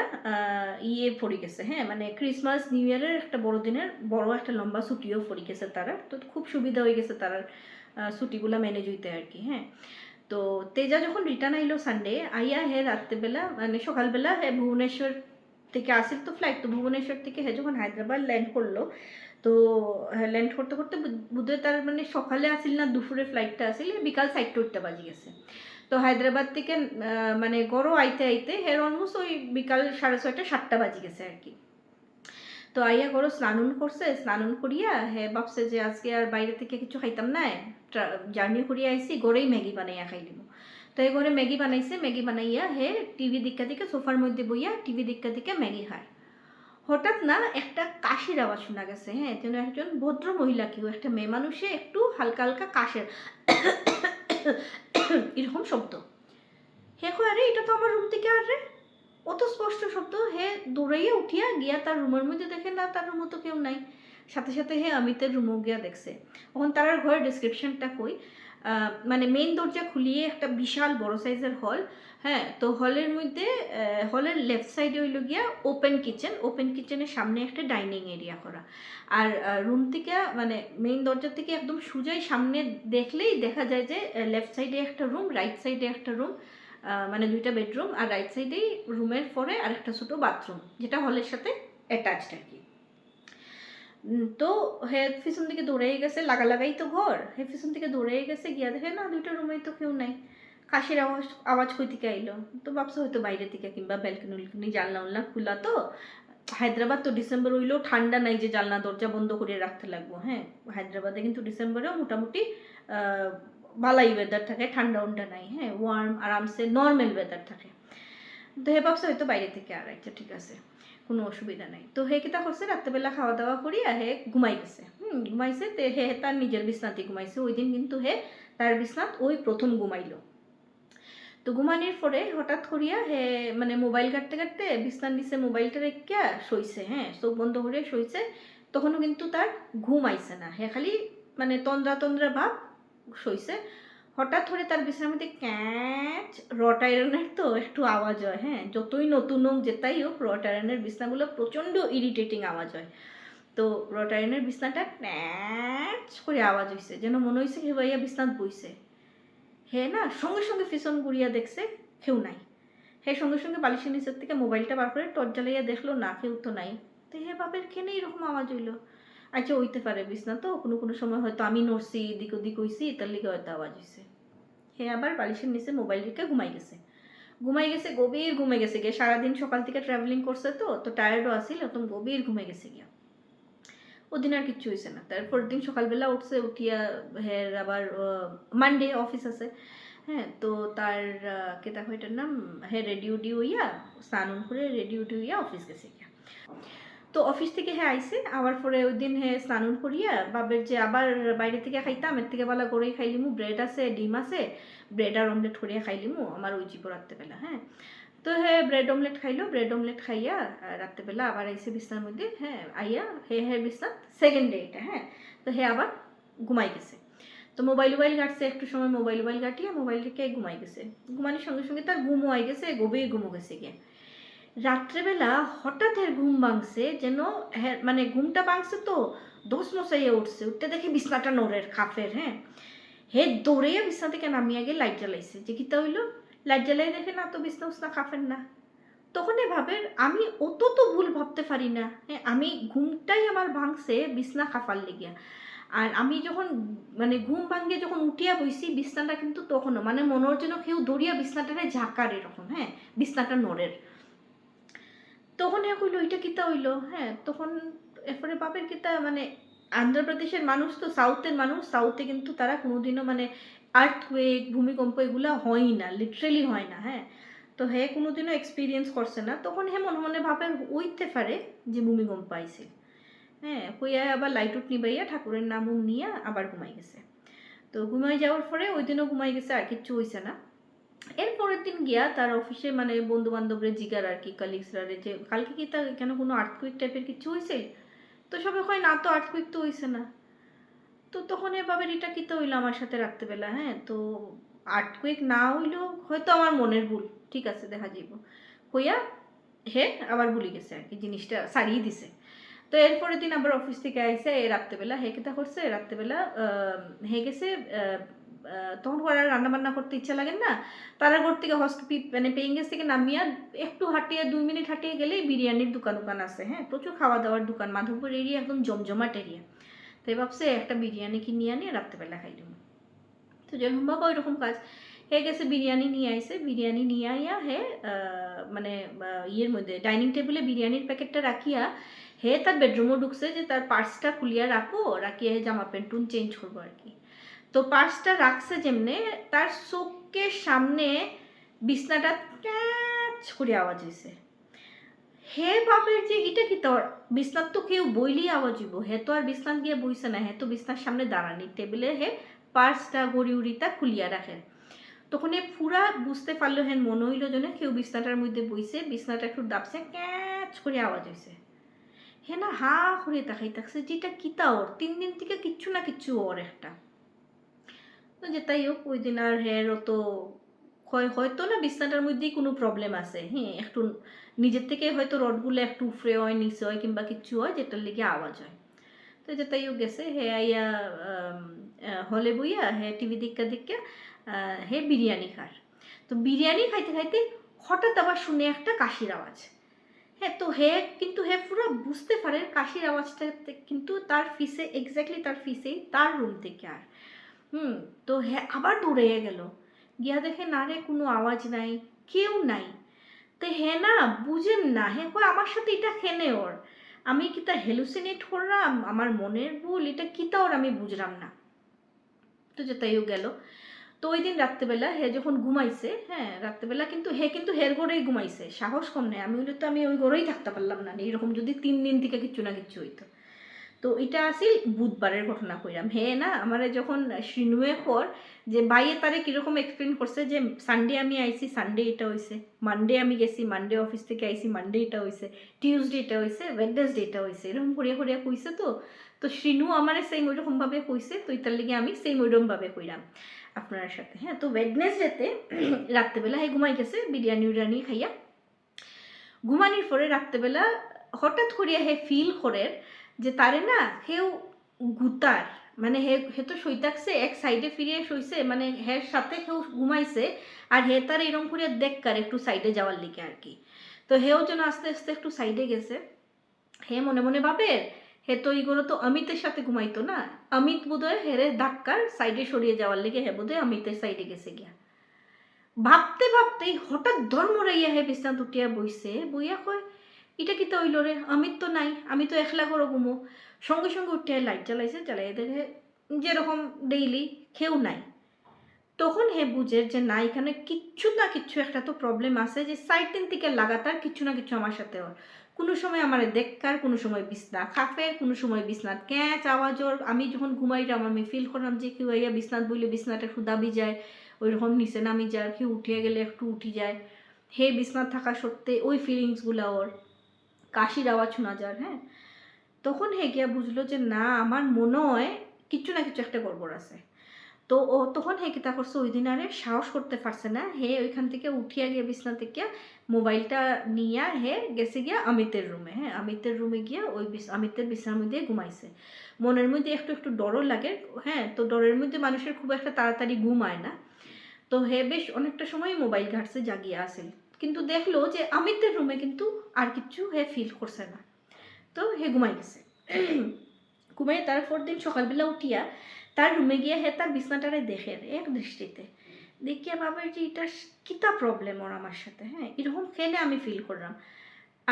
Speaker 1: পড়ে গেছে। হ্যাঁ মানে ক্রিসমাস নিউ ইয়ারের একটা বড়দিনের বড় একটা লম্বা ছুটিও পড়ে গেছে তারা। তো খুব সুবিধা হয়ে গেছে তার ছুটিগুলা ম্যানেজ হইতে আর কি। হ্যাঁ তো তেজা যখন রিটার্ন আইলো সানডে আইয়া রাত্রেবেলা মানে সকালবেলা ভুবনেশ্বর থেকে আসিল তো ফ্লাইট, তো ভুবনেশ্বর থেকে যখন হায়দ্রাবাদ ল্যান্ড করলো, তো ল্যান্ড করতে করতে বোধহয় তার মানে সকালে আসিল না দুপুরে ফ্লাইটটা আসিল, বিকাল 4টা বাজে গেছে। তো হায়দ্রাবাদ থেকে মানে গড়ও আইতে অলমোস্ট ওই বিকাল 6:30-7টা বাজে গেছে আর কি। তো আইয়া গড়ো স্নান করছে, স্নান করিয়া ভাবছে যে আজকে আর বাইরে থেকে কিছু খাইতাম না, জার্নি করিয়া আইসি গড়েই ম্যাগি বানাইয়া খাই দিব। তো এই ঘরে ম্যাগি বানাইছে, ম্যাগি বানাইয়া টিভি দিকে সোফার মধ্যে বইয়া টিভি দিকে ম্যাগি খায়। হঠাৎ না একটা কাশির আওয়াজ শোনা গেছে। হ্যাঁ যেন একজন ভদ্র মহিলা কেউ, একটা মেয়ে মানুষে একটু হালকা হালকা কাশের এরকম শব্দ। আরে এটা তো আমার রুম থেকে আর রে, অত স্পষ্ট শব্দ। দৌড়াইয়া উঠিয়া গিয়া তার রুমের মধ্যে দেখে না তার রুমও তো কেউ নাই। সাথে সাথে অমিতের রুমও গিয়া দেখছে। তখন তার ঘরের ডিসক্রিপশনটা কই, মানে মেইন দরজা খুলিয়ে একটা বিশাল বড় সাইজের হল। হ্যাঁ তো হলের মধ্যে হলের লেফট সাইডে হইল গিয়া ওপেন কিচেনের সামনে একটা ডাইনিং এরিয়া করা। আর রুম থেকে মানে মেইন দরজা থেকে একদম সোজাই সামনে দেখলেই দেখা যায় যে লেফট সাইডে একটা রুম, রাইট সাইডে একটা রুম, মানে 2টা বেডরুম, আর রাইট সাইডেই রুমের পরে আরেকটা ছোট বাথরুম, যেটা হলের সাথে অ্যাটাচড আর কি। তো পিছন থেকে দৌড়ে গেছে, লাগাই তো ঘর, পিছন থেকে দৌড়ে গেছে, গিয়া দেখে না 2টা রুমেই তো কেউ নাই। কাশির আওয়াজ আওয়াজ কই থেকে আইলো, তো ভাবছে হয়তো বাইরে থেকে কিংবা ব্যালকনি জানলা উল্লা খোলা। তো হায়দ্রাবাদ তো ডিসেম্বর হইলেও ঠান্ডা নাই যে জানলা দরজা বন্ধ করে রাখতে লাগবো। হ্যাঁ, হায়দ্রাবাদে কিন্তু ডিসেম্বরেও মোটামুটি বালাই ওয়েদার থাকে, ঠান্ডা উন্ডা নাই। হ্যাঁ, ওয়ার্ম আরামসে নর্মাল ওয়েদার থাকে। তো হে ভাবছে হয়তো বাইরে থেকে আর আচ্ছা ঠিক আছে, কোনো অসুবিধা নাই। তো হে কিতা করছে, রাত্রেবেলা খাওয়া দাওয়া করিয়া হে ঘুমাই গেছে। ঘুমাইছে। তে হে তার নিজের বিছনাতে ঘুমাইছে। ওই দিন কিন্তু হে তার বিছনাত ওই প্রথম ঘুমাইলো। তো ঘুমানির পরে হঠাৎ করিয়া হে মানে মোবাইল কাটতে কাটতে বিছনার নিচে মোবাইলটা রেখা শইছে। হ্যাঁ, চোখ বন্ধ করে শইছে। তখনও কিন্তু তার ঘুম আইছে না, হে খালি মানে তন্দ্রা তন্দ্রা ভাব শইছে। হঠাৎ করে তার বিছানার মধ্যে ক্যাচ রট আয়রনের তো একটু আওয়াজ হয়। হ্যাঁ, যতই নতুন হোক যেটাই হোক রট আয়রনের বিছনাগুলো প্রচণ্ড ইরিটেটিং আওয়াজ হয়। তো রট আয়রনের বিছনাটা ক্যাচ করে আওয়াজ হয়েছে, যেন মনে হয়েছে হে ভাইয়া বিছনাত বইছে। হে না সঙ্গে সঙ্গে পিছন ঘুরিয়া দেখছে কেউ নাই। হে সঙ্গে সঙ্গে বালিশের নিচের থেকে মোবাইলটা বার করে টর্চ জ্বালাইয়া দেখলো না, কেউ তো নাই। তো হে বাপের খেনে এরকম আওয়াজ হইলো। আচ্ছা হইতে পারে বিছনা তো কোনো কোনো সময় হয়তো আমি নড়ছি এদিক ওদিক হইছি, তার লিগে হয়তো আওয়াজ হয়েছে। হে আবার বালিশের নিচে মোবাইল রেখে ঘুমাই গেছে। গভীর ঘুমে গেছে গিয়ে। সারাদিন সকাল থেকে ট্রাভেলিং করছে তো টায়ার্ডও আসিল, একদম গভীর ঘুমে গেছে গিয়া। ওদিন আর কিচ্ছু হয়েছে না। তারপর দিন সকালবেলা উঠছে, উঠিয়া হের আবার মানডে অফিস আছে। হ্যাঁ, তো তার কেতা হইটার নাম হে রেডি উডি হইয়া স্নান করে রেডি উডি হইয়া অফিস গেছে গিয়া। তো অফিস থেকে হ্যাঁ আইসে, আবার পরে ওই দিন হ্যাঁ স্নান করিয়া বাবের যে আবার বাইরে থেকে খাইতাম, এর থেকে বেলা গড়েই খাইলিমু, ব্রেড আছে ডিম আছে, ব্রেড আর অমলেট করিয়া খাইলিমু আমার ওই জীব রাত্রেবেলা। হ্যাঁ, তো হ্যাঁ ব্রেড অমলেট খাইলো, ব্রেড অমলেট খাইয়া রাত্রেবেলা আবার আইসে বিছনার মধ্যে। হ্যাঁ, আইয়া হে বিছনা সেকেন্ড ডে এটা। হ্যাঁ, তো হে আবার ঘুমাই গেছে। তো মোবাইল ঘাটছে একটু সময়, মোবাইল ঘাটিয়া মোবাইল রেখে ঘুমাই গেছে। ঘুমানোর সঙ্গে সঙ্গে তার ঘুমও আই গেছে, গভীর ঘুমও গেছে গিয়ে। রাত্রেবেলা হঠাৎ এর ঘুম ভাঙছে, যেন হ্যাঁ মানে ঘুমটা ভাঙছে তো দোষ মশাইয়া উঠছে, উঠতে দেখে বিছনাটা নড়ের খাফের। হ্যাঁ, হে দৌড়াইয়া বিছনা থেকে নামিয়া গিয়ে লাইট জ্বালাইছে, যে কিতা হইলো, লাইট জ্বালাই দেখে না তো বিছনা উছনা খাফের না। তখন ভাবের আমি অত তো ভুল ভাবতে পারি না। হ্যাঁ, আমি ঘুমটাই আমার ভাঙছে বিছনা খাফার লেগিয়া। আর আমি যখন মানে ঘুম ভাঙিয়ে যখন উঠিয়া বইছি বিছনাটা কিন্তু তখনও মানে মনের যেন কেউ দৌড়িয়া বিছনাটারে ঝাঁকার এরকম। হ্যাঁ, বিছনাটা নড়ের। তখন কইল ওইটা কিতা হইলো। হ্যাঁ, তখন এরপরে বাপের কিতা মানে আন্ধ্রপ্রদেশের মানুষ তো সাউথের মানুষ, সাউথে কিন্তু তারা কোনোদিনও মানে আর্থকুয়েক ভূমিকম্প এগুলা হয়ই না, লিটারেলি হয় না। হ্যাঁ, তো হে কোনোদিনও এক্সপিরিয়েন্স করছে না। তখন হে মনে মনে ভাবের ওইতে পারে যে ভূমিকম্প আইছে। হ্যাঁ, হইয়া আবার লাইট উঠ নিবাইয়া ঠাকুরের নাম নিয়ে আবার ঘুমাই গেছে। তো ঘুমাই যাওয়ার পরে ওই দিনও ঘুমাই গেছে, আর কিচ্ছু হয়েছে না। এর পরের দিন গিয়া তার অফিসে মানে বন্ধু বান্ধবরা জিগার আর কি, কালিগসরা, যে কালকে কি তার কেন কোনো আর্থকুইক টাইপের কিছু হয়েছে? তো সবাই হয় না তো, আর্থকুইক তো হয়েছে না। তো তখন এভাবে এটা কিতা হইলো আমার সাথে রাত্রেবেলা। হ্যাঁ, তো আর্থকুইক না হইলেও হয়তো আমার মনের ভুল, ঠিক আছে দেখা যাইব হইয়া হে আবার ভুলে গেছে আর কি, জিনিসটা সারিয়ে দিছে। তো এরপরের দিন আবার অফিস থেকে আইসে রাত্রেবেলা হে কিতা করছে, রাত্রেবেলা হে গেছে তখন আর রান্না বান্না করতে ইচ্ছা লাগে না। তারাগড় থেকে মানে পেইং গেস্ট থেকে নামিয়া একটু হাঁটিয়ে 2 মিনিট হাঁটিয়ে গেলেই বিরিয়ানির দোকান আছে। হ্যাঁ, প্রচুর খাওয়া দাওয়ার দোকান, মাধবপুর এরিয়া একদম জমজমাট এরিয়া। তাই ভাবছে একটা বিরিয়ানি কিনে আনিয়ে রাত্রেবেলা খাইলাম। তো যেরকম বাবা ওইরকম কাজ, হে গেছে বিরিয়ানি নিয়ে আইসে, বিরিয়ানি নিয়ে আইয়া হে মানে ইয়ের মধ্যে ডাইনিং টেবিলে বিরিয়ানির প্যাকেটটা রাখিয়া হে তার বেডরুমও ঢুকছে যে তার পার্সটা খুলিয়া রাখিয়া হে জামা প্যান্ট চেঞ্জ করবো আর কি। তো পার্সটা রাখছে যেমনে তার চোখের সামনে বিছনাটা ক্যাচ করে আওয়াজ হয়েছে। হে বাপের যে এটা কি তোর বিছনার তো কেউ বইলি আওয়াজ হইব, হে তো আর বিছনাত গিয়ে বইছে না, হে তো বিছনার সামনে দাঁড়ানি টেবিলে হে পার্সটা গড়ি উড়িটা খুলিয়া রাখে। তখন এ পুরা বুঝতে পারলো, হ্যাঁ মনে হইল যেন কেউ বিছনাটার মধ্যে বইছে, বিছনাটা একটু দাবছে, ক্যাচ করে আওয়াজ হয়েছে। হে না হা করে তাকাই থাকছে, যেটা কিতা ওর 3 দিন থেকে কিচ্ছু না কিচ্ছু ওর একটা। তো যেটাই হোক ওই দিন আর হের তো হয়তো না বিছনাটার মধ্যেই কোনো প্রবলেম আছে। হ্যাঁ, একটু নিজের থেকে হয়তো রডগুলো একটু উফরে হয়, নিচে হয় কিংবা কিচ্ছু হয় যেটার লেগে আওয়াজ হয়। তো যেটাই হোক গেছে হে আইয়া হলে বইয়া হে টিভি দেখা হে বিরিয়ানি খার। তো বিরিয়ানি খাইতে খাইতে হঠাৎ আবার শুনে একটা কাশির আওয়াজ। হ্যাঁ, তো হে পুরো বুঝতে পারে কাশির আওয়াজটা কিন্তু তার ফিসে, এক্স্যাক্টলি তার ফিসেই, তার রুম থেকে। আর তো হ্যাঁ আবার দৌড়ে গেল, গিয়া দেখে না রে কোনো আওয়াজ নাই, কেউ নাই। তো হে না বুঝেন না, হে কয় আমার সাথে এটা খেনে ওর, আমি কি তা হেলুসিনেট করলাম, আমার মনের ভুল, এটা কি তা ওর আমি বুঝলাম না। তো যে তাইও গেল। তো ওই দিন রাত্রেবেলা হে যখন ঘুমাইছে, হ্যাঁ রাত্রেবেলা কিন্তু হের ঘরেই ঘুমাইছে, সাহস কম নেই, আমি হইলে তো আমি ওই ঘরেই থাকতে পারলাম না এরকম যদি 3 দিন থেকে কিচ্ছু না কিচ্ছু হইতো। তো এটা আসিল বুধবারের ঘটনা কইরাম। হে না আমার যখন শুনুয়ে পর যে বাইয়ে তারে কিরকম এক্সপ্লেন করছে যে সানডে আমি আইছি, সানডে এটা হয়েছে, মানডে আমি গেছি, মানডে অফিস থেকে আইছি, মানডে এটা হয়েছে, টিউসডে এটা হয়েছে, ওয়েডনেসডে এটা হয়েছে, এরকম করিয়া করিয়া কইছে। তো তো শ্রীনু আমারে সেম ওইরকমভাবে কইছে, তো তার লিগে আমি সেম ওইরকমভাবে কইরাম আপনার সাথে। হ্যাঁ, তো ওয়েডনেসডেতে রাত্রেবেলা হে ঘুমাই গেছে বিরিয়ানি উরিয়ানি খাইয়া। ঘুমানির পরে রাত্রেবেলা হঠাৎ করিয়া হে ফিল করে যে তারে না হেউ গুতার, মানে হে তো শুই থাকছে এক সাইডে ফিরিয়ে শুইছে, মানে হের সাথে কেউ ঘুমাইছে আর হে তার এরকম করিয়া দেখকার একটু সাইডে যাওয়ার লিগে আর কি। তো হেও যেন আস্তে আস্তে একটু সাইডে গেছে। হে মনে মনে ভাবে হে তো এইগুলো তো অমিতের সাথে ঘুমাইতো না, অমিত বোধহয় হেরে ধাক্কার সাইডে সরিয়ে যাওয়ার লিগে হে বোধহয় অমিতের সাইডে গেছে গিয়া। ভাবতে ভাবতেই হঠাৎ ধর্মরাইয়া হে বিছনাত উঠিয়া বইছে, বইয়া কয় এটা কি তো হইল রে, অমিত তো নাই, আমি তো একলা করে ঘুমো। সঙ্গে সঙ্গে উঠিয়া লাইট জ্বালাইছে, জ্বালাই দেখে যেরকম ডেইলি কেউ নাই। তখন হে বুঝে যে না এখানে কিচ্ছু না কিচ্ছু একটা তো প্রবলেম আছে, যে সাইড দিন থেকে লাগাতার কিছু না কিছু আমার সাথে ওর। কোনো সময় আমার দেখকার, কোনো সময় বিছনা খাফের, কোনো সময় বিছনাত ক্যাঁচ আওয়াজর, আমি যখন ঘুমাইলাম আমি ফিল করলাম যে কেউ ইয়া বিছনাত বইলে বিছনাটা একটু দাবি যায়, ওই রকম নিচে নামি যায়, কেউ উঠিয়ে গেলে একটু উঠি যায়। হে বিছনাত থাকা সত্ত্বে ওই ফিলিংসগুলো ওর, কাশির আওয়াজ শোনা যায়। হ্যাঁ, তখন হে গিয়া বুঝলো যে না আমার মনে হয় কিছু না কিছু একটা গড়বড় আছে। তো ও তখন হে কিতা করছে, ওই দিন আরে সাহস করতে পারছে না, হে ওইখান থেকে উঠিয়া গিয়ে বিছনা থেকে মোবাইলটা নিয়ে হে গেছে গিয়া অমিতের রুমে। হ্যাঁ, অমিতের রুমে গিয়া ওই অমিতের বিছনার মধ্যে ঘুমাইছে। মনের মধ্যে একটু একটু ডরও লাগে। হ্যাঁ, তো ডরের মধ্যে মানুষের খুব একটা তাড়াতাড়ি ঘুম হয় না। তো হে বেশ অনেকটা সময় মোবাইল ঘাটছে, জাগিয়া আসেন, কিন্তু দেখলো যে অমিতের রুমে কিন্তু আর কিছু হে ফিল করছে না। তো হে ঘুমাই গেছে। ঘুমাই তারপর দিন সকালবেলা উঠিয়া তার রুমে গিয়া হে তার বিছনাটারে দেখে এক দৃষ্টিতে, দেখিয়া ভাবে যে এটা কিতা প্রবলেম ওর আমার সাথে। হ্যাঁ, এরকম খেলে আমি ফিল করলাম,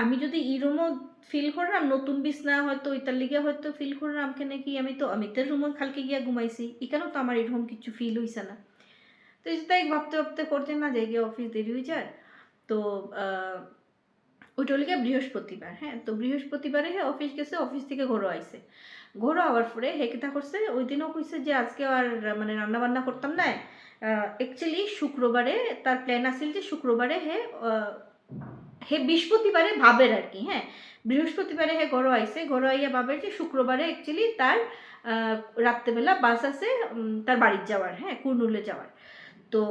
Speaker 1: আমি যদি এরমও ফিল করলাম নতুন বিছনা হয়তো ওইটার লিগে হয়তো ফিল করলাম কেন কি, আমি তো অমিতের রুমে কালকে গিয়া ঘুমাইছি, এখানেও তো আমার এরকম কিছু ফিল হইছে না। তো তাই ভাবতে ভাবতে করতে না যাই গিয়ে অফিস দেরি হয়ে যায়। তো ওইটা হলো গিয়ে বৃহস্পতিবার। হ্যাঁ, তো বৃহস্পতিবারে হে অফিস গেছে, অফিস থেকে ঘরও আইছে। ঘরও আওয়ার পরে হে কিতা করছে, ওই দিনও কইছে যে আজকে আর মানে রান্না বান্না করতাম না। অ্যাকচুয়ালি শুক্রবারে তার প্ল্যান আছিল যে শুক্রবারে হে হে বৃহস্পতিবারে ভাবের আর কি। হ্যাঁ, বৃহস্পতিবারে হে ঘরও আইছে, ঘরও আইয়া ভাবের যে শুক্রবারে অ্যাকচুয়ালি তার রাত্রেবেলা বাস আছে তার বাড়ির যাওয়ার, হ্যাঁ কুর্নুলে যাওয়ার। তো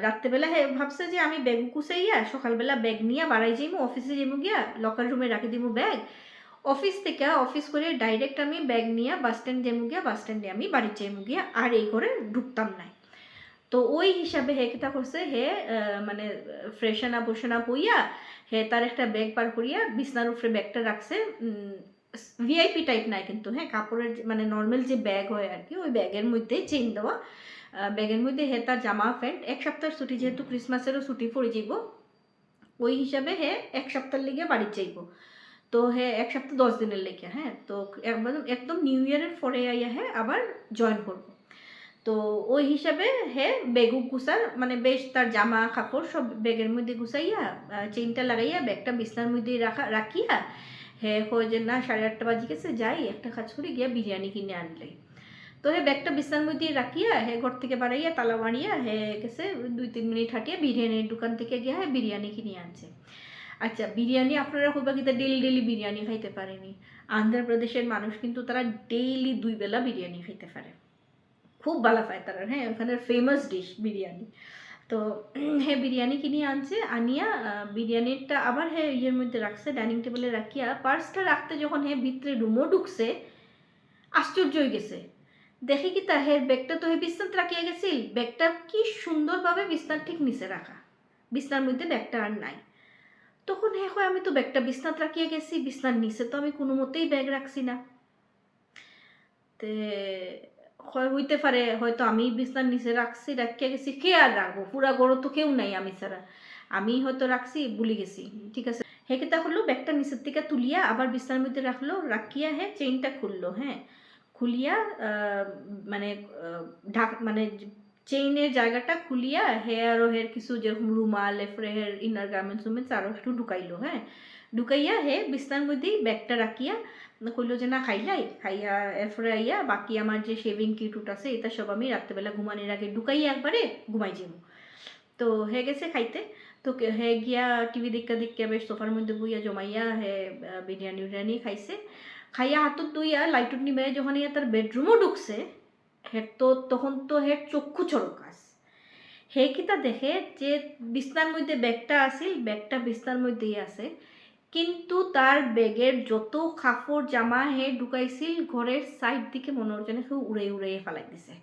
Speaker 1: রাত্রেবেলা হে ভাবছে যে আমি ব্যাগ কুচাইয়া সকালবেলা ব্যাগ নিয়ে বাড়াই যাইমু, অফিসে যাইমু গিয়া লকার রুমে রাখি দিমু ব্যাগ, অফিস থেকে অফিস করে ডাইরেক্ট আমি ব্যাগ নিয়ে বাস স্ট্যান্ড যাইমু গিয়া, বাস স্ট্যান্ডে আমি বাড়ি যাইমু গিয়া, আর এই করে ঢুকতাম নাই। তো ওই হিসাবে হে কিতা করছে, হে মানে ফ্রেশন আপ হইয়া হে তার একটা ব্যাগ পার করিয়া বিছনার উপরে ব্যাগটা রাখছে। ভিআইপি টাইপ নাই কিন্তু, হ্যাঁ কাপড়ের মানে নর্মাল যে ব্যাগ হয় আর কি, ওই ব্যাগের মধ্যে চেইন দেওয়া ব্যাগের মধ্যে হে তার জামা প্যান্ট, এক সপ্তাহের ছুটি যেহেতু ক্রিসমাসেরও ছুটি পড়ে যাইব, ওই হিসাবে হে এক সপ্তাহের লেগে বাড়ি যাইব। তো হে এক সপ্তাহ 10 দিনের লেগে। হ্যাঁ, তো একদম একদম নিউ ইয়ারের পরে আইয়া হ্যাঁ আবার জয়েন করব। তো ওই হিসাবে হে বেগু গুছার মানে বেশ তার জামা কাপড় সব ব্যাগের মধ্যে গুছাইয়া চেইনটা লাগাইয়া ব্যাগটা বিছনার মধ্যে রাখিয়া হে কয় যে না 8:30 বাজে গেছে, যাই একটা কাজ করে গিয়া বিরিয়ানি কিনে আনলে। তো হে ব্যাগটা বিছনার মধ্যে রাখিয়া হে ঘর থেকে বাড়াইয়া তালা মারিয়া হে গেছে 2-3 মিনিট হাঁটিয়া বিরিয়ানির দোকান থেকে গিয়া হে বিরিয়ানি কিনে আনছে। আচ্ছা, বিরিয়ানি আপনারা খুব কিন্তু ডেলি ডেলি বিরিয়ানি খাইতে পারেনি। আন্ধ্রপ্রদেশের মানুষ কিন্তু তারা ডেইলি 2 বেলা বিরিয়ানি খাইতে পারে, খুব ভালো পায় তারা। হ্যাঁ, ওখানের ফেমাস ডিশ বিরিয়ানি। তো হে বিরিয়ানি কিনে আনছে, আনিয়া বিরিয়ানিটা আবার হে ইয়ের মধ্যে রাখছে, ডাইনিং টেবিলে রাখিয়া পার্সটা রাখতে যখন হে ভিতরে রুমও ঢুকছে, আশ্চর্য হয়ে গেছে। দেখে কি তা হের ব্যাগটা তো হে বিছনাতে রাখিয়া গেছিল, ব্যাগটা কি সুন্দরভাবে বিছনার ঠিক নিচে রাখা, বিছনার মধ্যে ব্যাগটা আর নাই। তখন হে হয় আমি তো ব্যাগটা বিছনাতে রাখিয়া গেছি, বিছনার নিচে তো আমি কোনো মতেই ব্যাগ রাখছি না। তে হইতে পারে হয়তো আমি বিছনার নিচে রাখছি, রাখিয়া গেছি, কে আর রাখবো, পুরা গড় তো কেউ নাই আমি ছাড়া, আমি হয়তো রাখছি ভুলে গেছি, ঠিক আছে। হে কিতা করলো, ব্যাগটা নিচের থেকে তুলিয়া আবার বিছনার মধ্যে রাখলো, রাখিয়া হে চেইনটা খুললো, হ্যাঁ খুলিয়া মানে ঢাক মানে চেইনের জায়গাটা খুলিয়া হেয়ার ও হের কিছু যেরকম রুমাল এরপরে হের ইনার গার্মেন্টস উমেন্টস আরও একটু ঢুকাইলো, হ্যাঁ ঢুকাইয়া হে বিছনার মধ্যেই ব্যাগটা রাখিয়া কইলো যে না খাইলাই, খাইয়া এরপরে আইয়া বাকি আমার যে শেভিং কিট আছে এটা সব আমি রাত্রেবেলা ঘুমানোর আগে ঢুকাইয়া একবারে ঘুমাই যাবো। তো হে গেছে খাইতে, তো হে গিয়া টিভি দেখা বেশ সোফার মধ্যে বইয়া জমাইয়া হে বিরিয়ানি উরিয়ানি খাইছে, খাইয়া হাতত দুইয়া লাইটুট নিবে যখন ইয়া তার বেডরুমও ঢুকছে, হের তো তখন তো হের চক্ষু চরকাস, হে কিতা দেখে যে বিছনার মধ্যে ব্যাগটা আসিল, ব্যাগটা বিছনার মধ্যেই আছে, কিন্তু তার ব্যাগের যত কাপড় জামা হে ঢুকাইছিল ঘরের সাইড দিকে মনে হচ্ছে না কেউ উড়ে ফেলাই দিছে,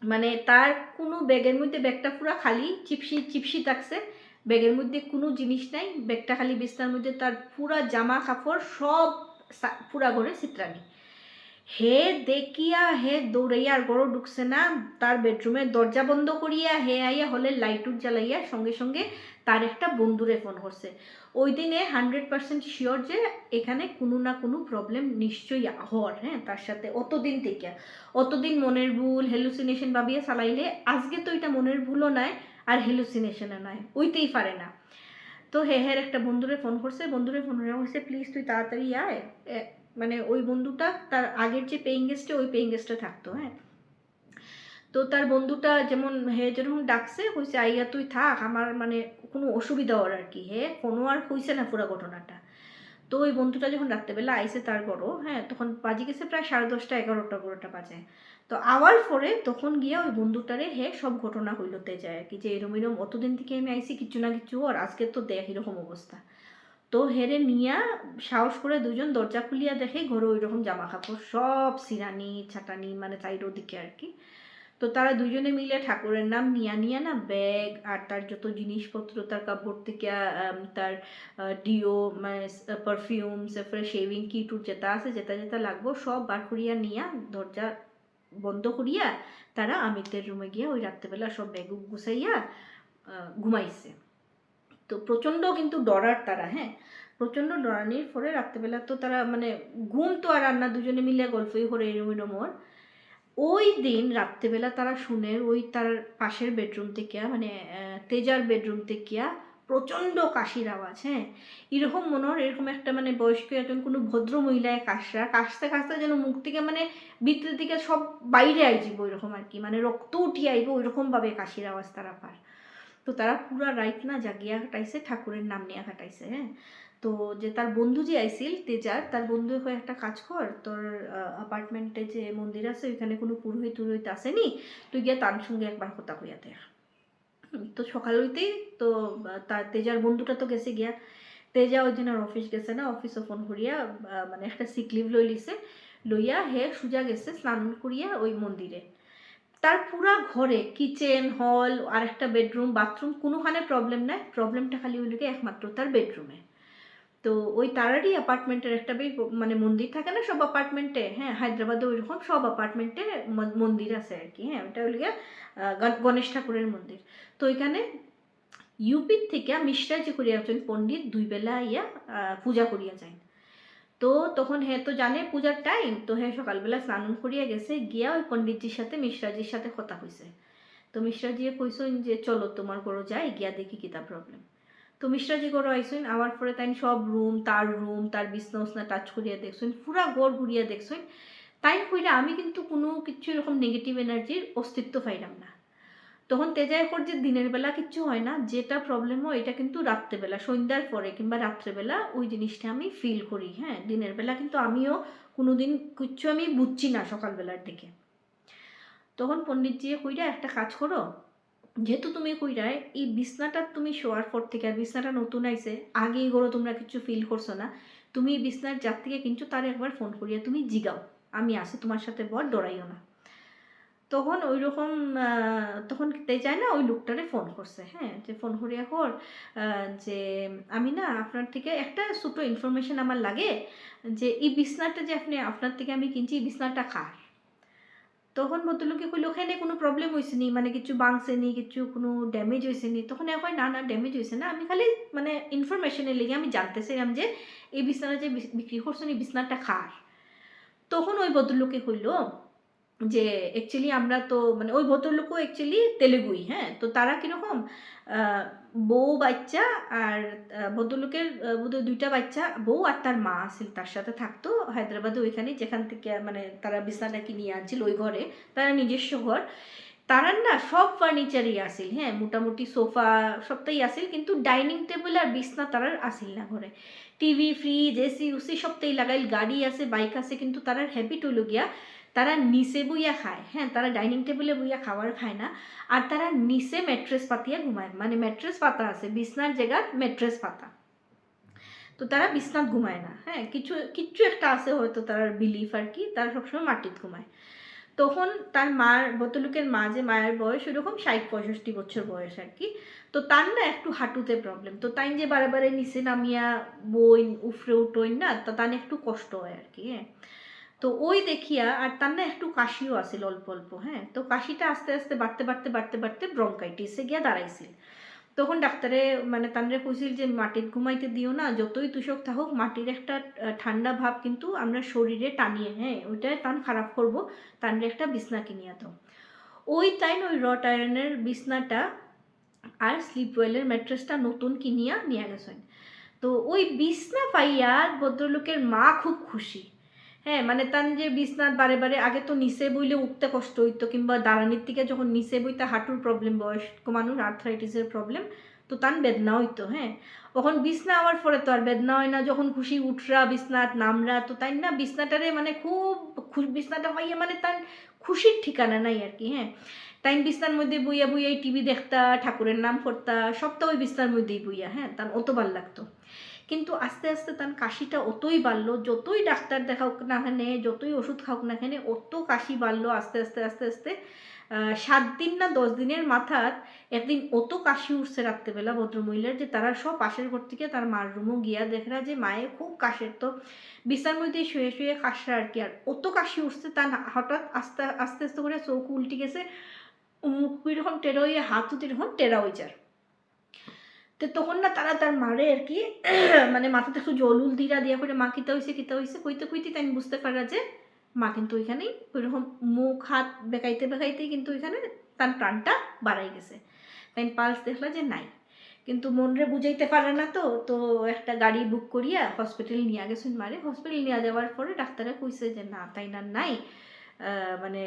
Speaker 1: মানে তার কোনো ব্যাগের মধ্যে ব্যাগটা পুরো খালি চিপসি থাকছে, ব্যাগের মধ্যে কোনো জিনিস নাই, ব্যাগটা খালি বিছনার মধ্যে তার পুরা জামা কাপড় সব পুরা ঘরে চিত্রানি। হে দেখিয়া হে দৌড়াইয়া আর গড় ঢুকছে না, তার বেডরুমের দরজা বন্ধ করিয়া হে আইয়া হলে লাইট উঠ জ্বালাইয়া সঙ্গে সঙ্গে তার একটা বন্ধুরে ফোন করছে। ওই দিনে 100% শিওর যে এখানে কোনো না কোনো প্রবলেম নিশ্চয়ই হওয়ার, হ্যাঁ তার সাথে অতদিন থেকে, অতদিন মনের ভুল হ্যালুসিনেশন ভাবিয়া চালাইলে আজকে তো এটা মনের ভুলও নাই আর হ্যালুসিনেশনও নাই, ওইতেই পারে না। তো হের একটা বন্ধুরে ফোন করছে, বন্ধুরে ফোন করছে প্লিজ তুই তাড়াতাড়ি আয়, মানে ওই বন্ধুটা তার আগের যে পেইং গেস্টে ওই পেইং গেস্টে থাকতো, হ্যাঁ তো তার বন্ধুটা যেমন হে যেরকম ডাকছে কইছে আইয়া তুই থাক, আমার মানে কোনো অসুবিধা ওর আর কি, হে কোনো আর কইছে না পুরো ঘটনাটা। তো ওই বন্ধুটা যখন রাত্রেবেলা আইসে তার ঘরও, হ্যাঁ তখন বাজে গেছে প্রায় 10:30 11টা বাজে। তো আওয়ার পরে তখন গিয়া ওই বন্ধুটারে হে সব ঘটনা হইলতে যায় আর কি, যে এরম অতদিন থেকে আমি আইসি কিচ্ছু না কিচ্ছু আর আজকে তো দেখ এরকম অবস্থা। তো হেরে নিয়া সাহস করে দুজন দরজা খুলিয়া দেখে ঘরে ওই রকম জামা কাপড় সব সিরানি ছাটানি মানে চাইরো দিকে আর কি। তো তারা দুজনে মিলে ঠাকুরের নাম নিয়া না ব্যাগ আর তার যত জিনিসপত্র, তার কাপড় থেকে তার ডিও মানে পারফিউম তারপরে শেভিং কিট যেটা আছে যেটা লাগবো সব বার করিয়া নিয়া দরজা বন্ধ করিয়া তারা আমিতের রুমে গিয়া ওই রাত্রেবেলা সব ব্যাগ গুছাইয়া ঘুমাইছে। তো প্রচণ্ড কিন্তু ডরার তারা, হ্যাঁ প্রচণ্ড ডরানির পরে রাত্রেবেলা তো তারা মানে ঘুম তো আর রান্না দুজনে মিলে গল্পই করে এরম ওর। ওই দিন রাত্রেবেলা তারা শুনে ওই তার পাশের বেডরুম থেকে মানে তেজার বেডরুম থেকে প্রচণ্ড কাশির আওয়াজ, হ্যাঁ এরকম মনে হয় এরকম একটা মানে বয়স্ক একজন কোনো ভদ্র মহিলায় কাশতে কাশতে যেন মুখ থেকে মানে ভিতরের দিকে সব বাইরে আইব ওইরকম আর কি, মানে রক্ত উঠিয়ে আইব ওইরকমভাবে কাশির আওয়াজ তারা পার। তো তারা পুরা রাইত না জাগিয়া কাটাইছে, ঠাকুরের নাম নিয়ে কাটাইছে, হ্যাঁ তো যে তার বন্ধু যে আইছিল তেজার, তার বন্ধু হয়ে একটা কাজ কর, তোর অ্যাপার্টমেন্টে যে মন্দির আছে ওইখানে কোনো পুরোহিত টুরোহিত আসেনি, তুই গিয়ে তার সঙ্গে একবার কথা কইয়া দেখ। তো সকাল হইতেই তো তার তেজার বন্ধুটা তো গেছে গিয়া, তেজা ওই দিন আর অফিস গেছে না, অফিসে ফোন করিয়া মানে একটা সিক লিভ লই লিছে, লইয়া হে সুজা গেছে স্নান করিয়া ওই মন্দিরে। তার পুরা ঘরে কিচেন হল আর একটা বেডরুম বাথরুম কোনোখানে প্রবলেম নাই, প্রবলেমটা খালি ওই লোকে একমাত্র তার বেডরুমে। তো ওই তারারই অ্যাপার্টমেন্টের একটা মানে মন্দির থাকে না সব অ্যাপার্টমেন্টে, হ্যাঁ হায়দ্রাবাদে ওইরকম সব অ্যাপার্টমেন্টে মন্দির আছে আর কি, হ্যাঁ ওইটা হলো গণেশ ঠাকুরের মন্দির। তো ওইখানে ইউপির থেকে মিশ্রাজি করিয়া একজন পণ্ডিত 2 বেলা ইয়া পূজা করিয়া যায়। তো তখন হে তো জানে পূজার টাইম, তো হে সকালবেলা স্নান করিয়া গেছে, গিয়া ওই পণ্ডিতজির সাথে মিশ্রাজির সাথে কথা কইছে। তো মিশ্রাজি কইসেন যে চলো তোমার ঘরে যাই গিয়া দেখি কিতা প্রবলেম। তো মিশ্রাজি ঘরে আইসেন, আওয়ার পরে তাই সব রুম তার বিছনা উছনা টাচ করিয়া দেখছেন, পুরা ঘর ঘুরিয়া দেখছেন, তাই কইরা আমি কিন্তু কোনো কিছু এরকম নেগেটিভ এনার্জির অস্তিত্ব পাইলাম না। তখন তেজায় কর যে দিনের বেলা কিচ্ছু হয় না, যেটা প্রবলেম হয় এটা কিন্তু রাত্রেবেলা সন্ধ্যার পরে কিংবা রাত্রেবেলা ওই জিনিসটা আমি ফিল করি, হ্যাঁ দিনের বেলা কিন্তু আমিও কোনোদিন কিচ্ছু আমি বুঝছি না সকালবেলার দিকে। তখন পণ্ডিতজি কইরা একটা কাজ করো, যেহেতু তুমি কইরায় এই বিছনাটা তুমি শোয়ার পর থেকে আর বিছনাটা নতুন আইছে আগে এগুলো তোমরা কিছু ফিল করছো না, তুমি বিছনার যার থেকে কিনছো তার একবার ফোন করিয়া তুমি জিগাও আমি আসি তোমার সাথে বল ডরাইও না। তখন ওই রকম তখন যায় না ওই লোকটারে ফোন করছে, হ্যাঁ যে ফোন করিয়া কর যে আমি না আপনার থেকে একটা ছোটো ইনফরমেশন আমার লাগে, যে এই বিছনাটা যে আপনার থেকে আমি কিনছি এই বিছনাটা কার। তখন ভদ্রলোকে কইল ওখানে কোনো প্রবলেম হয়েছে নি, মানে কিছু ভাঙছে নি, কিছু কোনো ড্যামেজ হয়েছে নি? তখন এ কয় না না ড্যামেজ হয়েছে না, আমি খালি মানে ইনফরমেশনের লেগে আমি জানতে চাইলাম যে এই বিছনাটা যে বিক্রি করছেন এই বিছনাটা কার। তখন ওই ভদ্রলোকে কইল যে অ্যাকচুয়ালি আমরা তো মানে ওই ভদ্রলোকও অ্যাকচুয়ালি তেলেগুই, হ্যাঁ। তো তারা কীরকম বউ বাচ্চা আর ভদ্রলোকের বোধহয় 2টা বাচ্চা, বউ আর তার মা আছিল তার সাথে থাকতো হায়দ্রাবাদে, ওইখানে যেখান থেকে মানে তারা বিছনাটা কিনিয়ে আনছিল ওই ঘরে, তারা নিজস্ব ঘর। তারার না সব ফার্নিচারই আসিল, হ্যাঁ, মোটামুটি সোফা সবটাই আসিল, কিন্তু ডাইনিং টেবিল আর বিছনা তারার আসিল না ঘরে। টিভি ফ্রিজ এসি উসি সবটাই লাগাইল, গাড়ি আছে বাইক আছে, কিন্তু তারার হ্যাবিট হইল গিয়া তারা নিচে বইয়া খায়, হ্যাঁ, তারা ডাইনিং টেবিলে বইয়া খাবার খায় না, আর তারা নিচে ম্যাট্রেস পাতিয়া ঘুমায়, মানে ম্যাট্রেস পাতা আছে বিছনার জায়গা ম্যাট্রেস পাতা, তো তারা বিছনাত ঘুমায় না, হ্যাঁ, কিচ্ছু একটা আছে হয়তো তার বিলিফ আর কি, তারা সবসময় মাটিত ঘুমায়। তখন তার মার ভদ্রলোকের মা, যে মায়ের বয়স ওরকম 60-65 বছর বয়স আর কি, তো তার না একটু হাঁটুতে প্রবলেম, তো তাই যে বারে বারে নিচে নামিয়া বইন উফরে উঠোইন না, তো তার একটু কষ্ট হয় আর কি, হ্যাঁ। তো ওই দেখিয়া আর তার না একটু কাশিও আসিল অল্প অল্প, হ্যাঁ, তো কাশিটা আস্তে আস্তে বাড়তে বাড়তে বাড়তে বাড়তে ব্রঙ্কাইটিসে গিয়া দাঁড়াইছিল। তখন ডাক্তারে মানে তানরে কইছিল যে মাটিত ঘুমাইতে দিও না, যতই তুষক থাকুক মাটির একটা ঠান্ডা ভাব কিন্তু আমরা শরীরে টানিয়ে, হ্যাঁ, ওইটা টান খারাপ করব, তানরে একটা বিছনা কিনিয়া দাও। ওই টাইম ওই রট আয়রনের বিছনাটা আর স্লিপ ওয়েলের ম্যাট্রেসটা নতুন কিনিয়া নিয়ে গেছেন। তো ওই বিছনা পাইয়া ভদ্রলোকের মা খুব খুশি, হ্যাঁ, মানে তান যে বিছনাথ বারে বারে আগে তো নিচে বইলে উঠতে কষ্ট হইতো, কিংবা দাঁড়ানির থেকে যখন নিচে বইতে হাঁটুর প্রবলেম, বয়স্ক মানুষ আর্থ্রাইটিসের প্রবলেম, তো তান বেদনা হইতো, হ্যাঁ, তখন বিছনা হওয়ার পরে তো আর বেদনা হয় না, যখন খুশি উঠরা বিছনাথ নামরা, তো তাই না বিছনাটারে মানে খুব বিছনাটা পাইয়া মানে তার খুশির ঠিকানা নাই আর কি, হ্যাঁ। তাই বিছনার মধ্যে বইয়া বইয়া টিভি দেখতা, ঠাকুরের নাম করতা, সবটা ওই বিছনার মধ্যেই বইয়া, হ্যাঁ, তার অত ভাল লাগতো। কিন্তু আস্তে আস্তে তার কাশিটা অতই বাড়লো, যতই ডাক্তার দেখাওক না কেন, যতই ওষুধ খাওক না কেন, অত কাশি বাড়লো আস্তে আস্তে আস্তে আস্তে 7 দিন না 10 দিনের মাথার একদিন অত কাশি উঠছে রাত্রেবেলা ভদ্রমহিলার, যে তারা সব পাশের ঘর থেকে তার মার রুমও গিয়া দেখরা যে মায়ে খুব কাশের, তো বিছার মধ্যে শুয়ে শুয়ে কাশরা আর কি, আর অত কাশি উঠছে তার হঠাৎ আস্তে আস্তে আস্তে করে চোখ উল্টে গেছে, মুখ এরকম টেরা হয়ে হাত এরকম টেরা হয়ে যায়। তো তখন না তারা তার মারে আর কি মানে মাথাতে একটু জলুল দিয়া করে মা কিতা হয়েছে কইতে কইতে তাই বুঝতে পারা যে মা কিন্তু ওইখানেই ওইরকম মুখ হাত বেকাইতে বেকাইতেই কিন্তু ওইখানে তার প্রাণটা বাড়াই গেছে। তাই পালস দেখলা যে নাই, কিন্তু মনরে বুঝাইতে পারে না, তো তো একটা গাড়ি বুক করিয়া হসপিটাল নিয়ে গেছেন মারে। হসপিটাল নিয়ে যাওয়ার পরে ডাক্তারে কইছে যে না তাই না নাই, মানে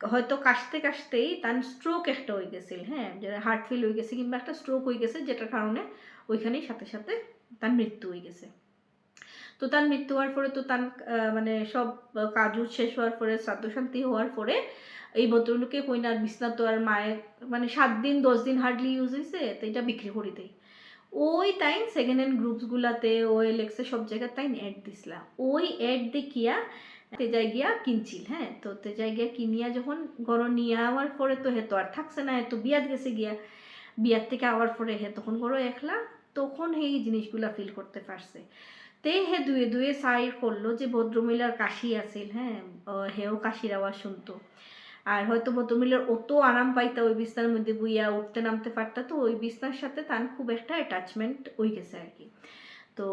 Speaker 1: হয়তো কাশতে কাশতেই তার স্ট্রোক একটা হয়ে গেছিল, হ্যাঁ, যে হার্ট ফেল হয়ে গেছে কিংবা একটা স্ট্রোক হয়ে গেছে, যেটার কারণে ওইখানেই সাথে সাথে তার মৃত্যু হয়ে গেছে। তো তার মৃত্যু হওয়ার পরে তো তার মানে সব কাজও শেষ হওয়ার পরে শ্রাদ্ধ শান্তি হওয়ার পরে এই ভদ্রলোকে কইনার বিছনা তো আর মায়ের মানে 7 দিন 10 দিন হার্ডলি ইউজ হয়েছে, তো এটা বিক্রি করি দেয়। ওই টাইম সেকেন্ড হ্যান্ড গ্রুপসগুলাতে OLX সব জায়গায় তাই অ্যাড দিছিলা, ওই অ্যাড দেখিয়া তেজায় গিয়া কিনছিল, হ্যাঁ। তো তেজায় গিয়া কিনিয়া যখন গড় নিয়ে আওয়ার পরে তো হেতো আর থাকছে না, হেতো বিয়াত গেছে গিয়া, বিয়ার থেকে আওয়ার পরে হে তখন গড় একলা, তখন এই জিনিসগুলা ফিল করতে পারছে। তে হে দুয়ে দুয়ে সাইড করলো যে ভদ্রমহিলার কাশি আছিল, হ্যাঁ, হেও কাশির আওয়াজ শুনতো, আর হয়তো ভদ্রমহিলার অত আরাম পাইতা ওই বিছনার মধ্যে বইয়া উঠতে নামতে পারতা, তো ওই বিছনার সাথে তার খুব একটা অ্যাটাচমেন্ট হয়ে গেছে আর কি। তো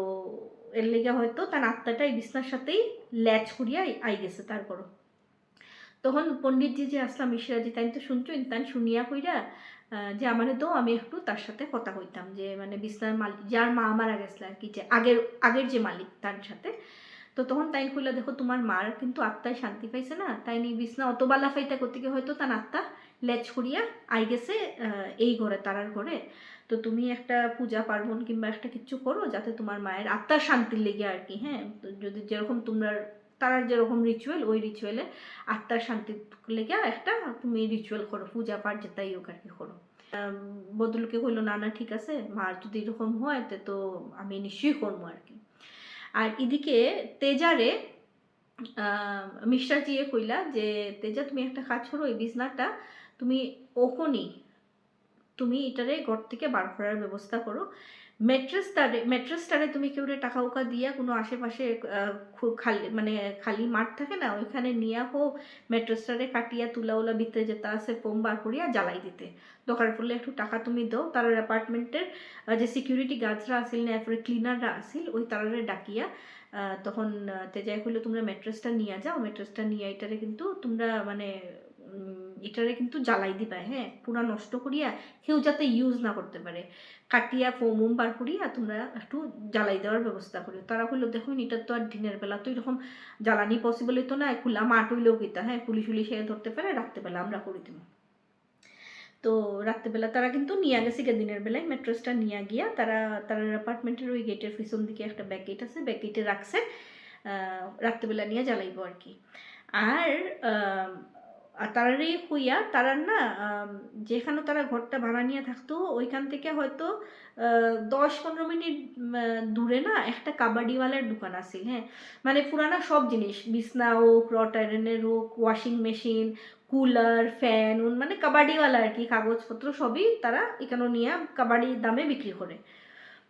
Speaker 1: এর লেগে হয়তো তার আত্মাটা এই বিছনার সাথেই ল্যাচ করিয়া আই গেছে। তারপর তখন পণ্ডিতজি যে আসলাম মিশ্রাজি তাই তো শুনছো, তাই শুনিয়া কইরা যে আমারে তো আমি একটু তার সাথে কথা কইতাম, যে মানে বিছনার মালিক যার মা মারা গেছিল আর কি, যে আগের যে মালিক তার সাথে। তো তখন তাই কইলা দেখো তোমার মার কিন্তু আত্মায় শান্তি পাইছে না, তাই নি বিছনা অত বালা ফাইতা করতে গিয়ে হয়তো তার আত্মা লেজ করিয়া আই গেছে এই ঘরে তারার ঘরে। তো তুমি একটা পূজা পার্বণ কিংবা একটা কিছু করো যাতে তোমার মায়ের আত্মার শান্তির লেগে আর কি, হ্যাঁ, তো যদি যেরকম তোমরা তারার যেরকম রিচুয়াল ওই রিচুয়ালে আত্মার শান্তির লেগে একটা তুমি রিচুয়াল করো, পূজা পাঠ যেটাই হোক আর কি করো। বদলকে কইলো না না ঠিক আছে, মার যদি এরকম হয় তো আমি নিশ্চয়ই করবো আর কি। আর এদিকে তেজারে মিশ্রাজি কইলা যে তেজা তুমি একটা কাজ করো, এই বিছনাটা তুমি ওখনি তুমি এটারে ঘর থেকে বার করার ব্যবস্থা করো, মেট্রেসটারে তুমি কেউ টাকা উকা দিয়া কোনো আশেপাশে খালি মানে খালি মাঠ থাকে না, ওইখানে নিয়া হোক মেট্রেসটারে কাটিয়া তুলা উলা ভিতরে যেটা আছে ফোম বার করিয়া জ্বালাই দিতে। দরকার পড়লে একটু টাকা তুমি দাও, তার অ্যাপার্টমেন্টের যে সিকিউরিটি গার্ডসরা আসিল না, এরপরে ক্লিনাররা আসিল, ওই তারারে ডাকিয়া তখন তেজাই হইলে তোমরা মেট্রেসটা নিয়ে যাও, মেট্রেসটা নিয়ে এটারে কিন্তু তোমরা মানে এটারে কিন্তু জ্বালাই দিবা, হ্যাঁ, পুরা নষ্ট করিয়া কেউ যাতে ইউজ না করতে পারে, কাটিয়া ফোম বার করিয়া তোমরা একটু জ্বালাই দেওয়ার ব্যবস্থা করি। তারা হইলো দেখুন এটা তো আর দিনের বেলা তো এরকম জ্বালানি পসিবল হইতো না, খোলা মাঠ হইলেও কিতা, হ্যাঁ, পুলিশ ধরতে পারে, রাত্রেবেলা আমরা করে দিব। তো রাত্রেবেলা তারা কিন্তু নিয়ে গেছে দিনের বেলায় মেট্রেসটা নিয়ে গিয়া তারা তার অ্যাপার্টমেন্টের ওই গেটের পিছন দিকে একটা ব্যাক গেট আছে, ব্যাক গেটে রাখছে, রাত্রেবেলা নিয়ে জ্বালাইব আর কি। আর তারারে হইয়া তারার না যেখানে তারা ঘরটা ভাড়া নিয়ে থাকতো ওইখান থেকে হয়তো 10-15 মিনিট দূরে না একটা কাবাডিওয়ালার দোকান আছিল, হ্যাঁ, মানে পুরানা সব জিনিস, বিছনা হোক, রড আয়রনের হোক, ওয়াশিং মেশিন, কুলার, ফ্যান, মানে কাবাডিওয়ালা আর কি, কাগজপত্র সবই তারা এখানে নিয়ে কাবাডি দামে বিক্রি করে।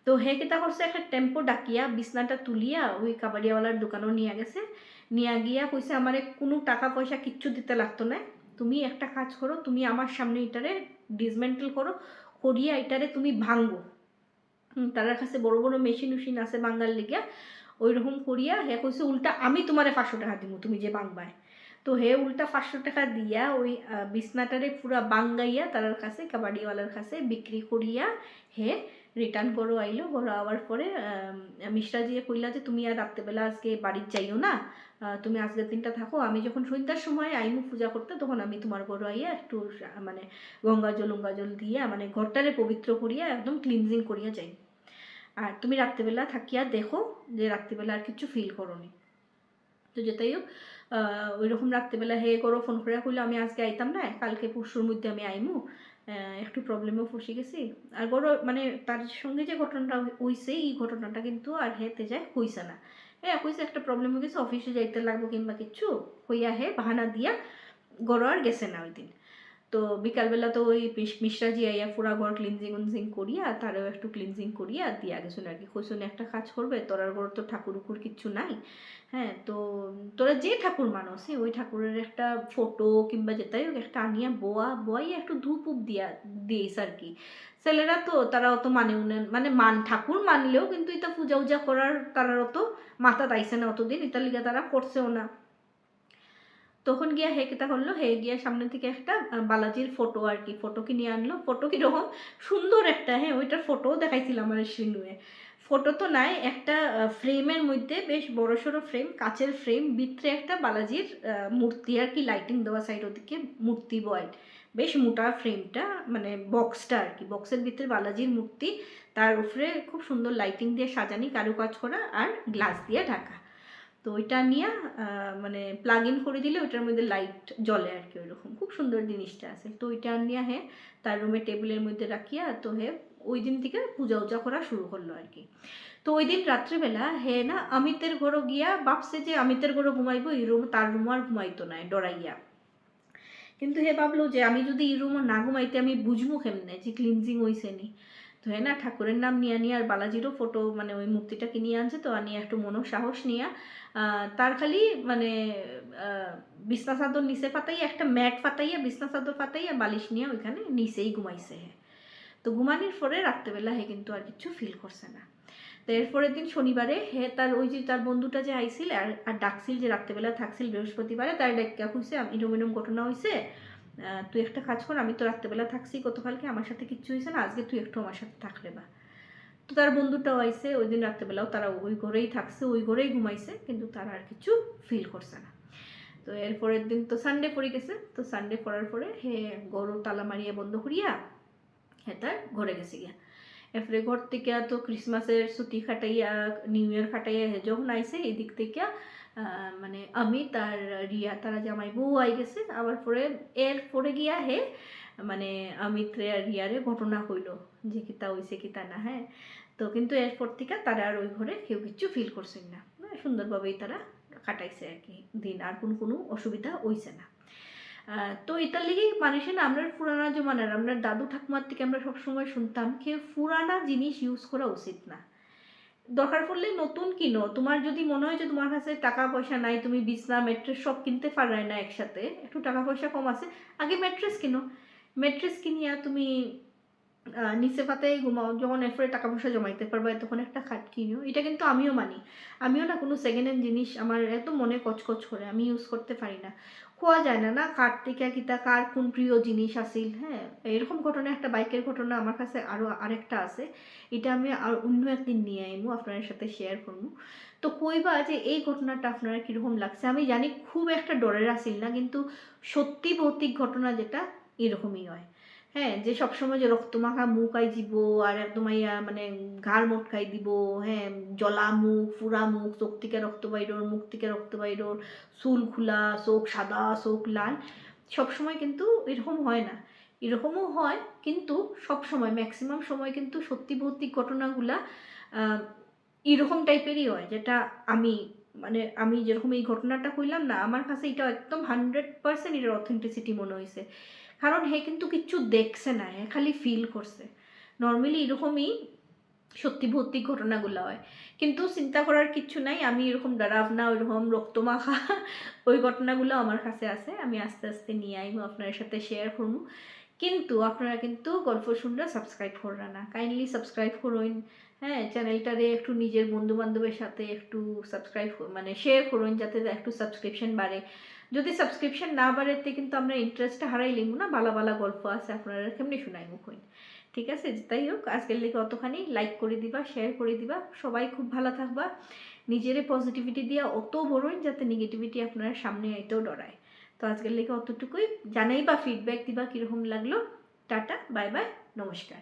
Speaker 1: তো হে কেটা করছে একটা টেম্পো ডাকিয়া বিছনাটা তুলিয়া ওই কাবাডিওয়ালার দোকানও নিয়ে গেছে, নিয়ে গিয়া কইছে আমারে কোনো টাকা পয়সা কিচ্ছু দিতে লাগতো না, তুমি একটা কাজ করো, তুমি আমার সামনে এটারে ডিসমেন্টেল করো, করিয়া এটারে তুমি ভাঙবো, তার কাছে বড় বড় মেশিন উশিন আছে ভাঙ্গার লিগিয়া, ওই রকম করিয়া হে কইছে উল্টা আমি তোমারে 500 টাকা দিব তুমি যে ভাঙবায়। তো হে উল্টা 500 টাকা দিয়া ওই বিছনাটারে পুরা বাঙ্গাইয়া তার কাছে কাবাডিওয়ালার কাছে বিক্রি করিয়া হে রিটার্ন করো আইলো। বড় আওয়ার পরে মিশ্রা দিয়ে কইলা যে তুমি আর রাত্রেবেলা আজকে বাড়ির যাইও না, তুমি আজকের দিনটা থাকো, আমি যখন সন্ধ্যার সময় আইমু পূজা করতে তখন আমি তোমার ঘর আইয়া একটু মানে গঙ্গা জল দিয়া মানে ঘরটারে পবিত্র করিয়া একদম ক্লিনজিং করিয়া যাই, আর তুমি রাত্রেবেলা থাকিয়া দেখো যে রাত্রেবেলা আর কিছু ফিল করো নি। তো যেটাই হোক ওই রকম রাত্রেবেলা হে করো ফোন করে কইলো আমি আজকে আইতাম না, কালকে পরশুর মধ্যে আমি আইমু, একটু প্রবলেমেও ফসে গেছি। আর বড় মানে তার সঙ্গে যে ঘটনাটা হইছে এই ঘটনাটা কিন্তু আর হেতে যায় হইছে না, কইছে একটা প্রবলেম হয়ে গেছে অফিসে যাইতে লাগবো কিংবা কিছু হইয়া হে বাহানা দিয়া গড় আর গেছে না ওই দিন। তো বিকালবেলা তো ওই মিশ্রাজি আইয়া পুরা ঘর ক্লিনজিং করিয়া তারও একটু ক্লিনজিং করিয়া দিয়া গেছিল আর কি, কইসুন একটা কাজ করবে তোরার ঘর তো ঠাকুর উকুর কিচ্ছু নাই, হ্যাঁ, তো তোরা যে ঠাকুর মানুষ ওই ঠাকুরের একটা ফটো কিংবা যেটাই হোক একটা আনিয়া বোয়াই একটু ধূপ উপ দিয়েছে আর কি। ছেলেরা তো তারা অত মানে ঠাকুর মানলেও কিন্তু এটা পূজা উজা করার তারা অত মাথা তাইছে না অতদিন, এটার লিগে তারা করছেও না। তখন গিয়া হে কেটা করলো, হে গিয়া সামনে থেকে একটা বালাজির ফটো আর কি, ফটো কিনে আনলো, ফটো কিরকম সুন্দর একটা, হ্যাঁ, ওইটার ফটোও দেখাইছিলাম আমার সিনুয়ে, ফটো তো নাই, একটা ফ্রেমের মধ্যে বেশ বড় সড়ো ফ্রেম, কাচের ফ্রেম, ভিতরে একটা বালাজির মূর্তি আর কি, লাইটিং দেওয়া সাইড ওদিকে মূর্তি বয়, বেশ মোটা ফ্রেমটা মানে বক্সটা আর কি, বক্সের ভিতরে বালাজির মূর্তি, তার উপরে খুব সুন্দর লাইটিং দিয়ে সাজানি, কারুকাজ করা, আর গ্লাস দিয়ে ঢাকা। তো ওইটা নিয়ে মানে প্লাগ ইন করে দিলে ওইটার মধ্যে লাইট জ্বলে আর কি, ওইরকম খুব সুন্দর জিনিসটা আছে। তো ওইটা নিয়ে হে তার রুমে টেবিলের মধ্যে রাখিয়া তো হে ওই দিন থেকে পূজা উজা করা শুরু করলো আর কি। তো ওই দিন রাত্রেবেলা হে না অমিতের ঘরও গিয়া ভাবছে যে অমিতের ঘরও ঘুমাইবো, এই রুম তার রুম আর ঘুমাইতো না ডরাইয়া, কিন্তু হে ভাবলো যে আমি যদি এই রুমও না ঘুমাইতে আমি বুঝবো কেমনে যে ক্লিনজিং হয়েছে নি। তো হ্যাঁ না ঠাকুরের নাম নিয়ে আর বালাজিরও ফটো মানে ওই মূর্তিটা কিনে আনছে, তো আনিয়ে একটু মনো সাহস নিয়ে তার খালি মানে বিছনা চাদর নিচে ফাতাইয়া একটা ম্যাট ফাতাইয়া বিছনা চাদর ফাতাইয়া বালিশ নিয়ে ওইখানে নিচেই ঘুমাইছে হে। তো ঘুমানির পরে রাত্রেবেলা হে কিন্তু আর কিছু ফিল করছে না। তো এরপরের দিন শনিবারে হে তার ওই যে তার বন্ধুটা যে আইছিল আর ডাকছিল যে রাত্রেবেলা থাকছিল বৃহস্পতিবারে, তার ডাক্কা খুঁজছে এরম ঘটনা হয়েছে, তুই একটা কাজ কর, আমি তো রাত্রেবেলা থাকছি গতকালকে, আমার সাথে কিচ্ছু হয়েছে না, আজকে তুই একটু আমার সাথে থাকলে বা। তো তার বন্ধুটাও আইসে ওই দিন রাত্রেবেলাও তারা ওই ঘরেই থাকছে, ওই ঘরেই ঘুমাইছে, কিন্তু তারা আর কিছু ফিল করছে না। তো এরপরের দিন তো সানডে পড়ে গেছে, তো সানডে পড়ার পরে হে গরু তালা মারিয়া বন্ধ করিয়া হে তার ঘরে গেছে গিয়া। এরপরে ঘর থেকে তো ক্রিসমাসের ছুটি খাটাইয়া নিউ ইয়ার খাটাইয়া যখন আইসে এই দিক থেকে মানে অমিত আর রিয়া তারা জামাই বউ আই গেছে। আবার পরে এরপরে গিয়া হে মানে অমিত রে আর রিয়ারে ঘটনা হইল যে কিতা হইছে কিতা না, হ্যাঁ। তো কিন্তু এরপর থেকে তারা আর ওই ঘরে কেউ কিছু ফিল করছেন না, সুন্দরভাবেই তারা কাটাইছে আর কি দিন, আর কোনো অসুবিধা হইছে না। তো এটার লেগেই মানুষের না আমরা পুরানা জমানার আমরা দাদু ঠাকুমার থেকে আমরা সবসময় শুনতাম যে পুরানা জিনিস ইউজ করা উচিত না, দরকার পড়লে নতুন কিনো। তোমার যদি মনে হয় যে তোমার কাছে টাকা পয়সা নাই, তুমি বিছনা ম্যাট্রেস সব কিনতে পারবে না একসাথে, একটু টাকা পয়সা কম আছে, আগে ম্যাট্রেস কিনো। ম্যাট্রেস কিনিয়া তুমি নিচে পাতেই ঘুমাও, যখন এরপরে টাকা পয়সা জমাইতে পারবা তখন একটা খাট কিনিও। এটা কিন্তু আমিও মানি। আমিও না কোনো সেকেন্ড হ্যান্ড জিনিস আমার এত মনে কচকচ করে, আমি ইউজ করতে পারি না। খোয়া যায় না না কার থেকে কিতা কার কোন প্রিয় জিনিস আসিল। হ্যাঁ, এরকম ঘটনা, একটা বাইকের ঘটনা আমার কাছে আরও আরেকটা আছে, এটা আমি আর অন্য একদিন নিয়ে আইমু আপনার সাথে শেয়ার করবো। তো কইবা যে এই ঘটনাটা আপনারা কীরকম লাগছে। আমি জানি খুব একটা ডরের আসিল না, কিন্তু সত্যি ভৌতিক ঘটনা যেটা এরকমই হয়। হ্যাঁ, যে সবসময় যে রক্তমাখা মুখ আই দিব আর একদম আইয়া মানে ঘাড় মটকাই দিব। হ্যাঁ, জ্বলা মুখ, ফুরা মুখ, চোখ থেকে রক্ত বাইরোর, মুখ থেকে রক্ত বাইরোর, চুল খোলা, চোখ সাদা, চোখ লাল, সবসময় কিন্তু এরকম হয় না। এরকমও হয়, কিন্তু সবসময় ম্যাক্সিমাম সময় কিন্তু সত্যি ভৌতিক ঘটনাগুলা এরকম টাইপেরই হয়, যেটা আমি মানে আমি যেরকম এই ঘটনাটা কইলাম না, আমার কাছে এটা একদম 100% এটার অথেন্টিসিটি মনে হয়েছে। কারণ হে কিন্তু কিচ্ছু দেখছে না, হে খালি ফিল করছে। নর্মালি এরকমই সত্যি ভৌতিক ঘটনাগুলো হয়, কিন্তু চিন্তা করার কিচ্ছু নাই। আমি এরকম ডরাবনা ওইরকম রক্তমাখা ওই ঘটনাগুলো আমার কাছে আছে, আমি আস্তে আস্তে নিয়ে আইবো আপনার সাথে শেয়ার করবো। কিন্তু আপনারা কিন্তু গল্প শুনলে সাবস্ক্রাইব কররা না, কাইন্ডলি সাবস্ক্রাইব করুন। হ্যাঁ, চ্যানেলটারে একটু নিজের বন্ধু বান্ধবের সাথে একটু সাবস্ক্রাইব মানে শেয়ার করুন, যাতে একটু সাবস্ক্রিপশন বাড়ে। যদি সাবস্ক্রিপশন না বাড়েতে কিন্তু আমরা ইন্টারেস্টটা হারাই লিখবো না, ভালো ভালো গল্প আছে আপনারা কেমনি শোনাই মুখইন। ঠিক আছে, তাই হোক, আজকের লেগে অতখানি। লাইক করে দিবা, শেয়ার করে দিবা, সবাই খুব ভালো থাকবা। নিজেরে পজিটিভিটি দিয়া অত বড়ই যাতে নেগেটিভিটি আপনার সামনে আইতেও ডরায়। তো আজকের লেগে অতটুকুই, জানাই বা ফিডব্যাক দিবা কীরকম লাগলো। টাটা, বাই বাই, নমস্কার।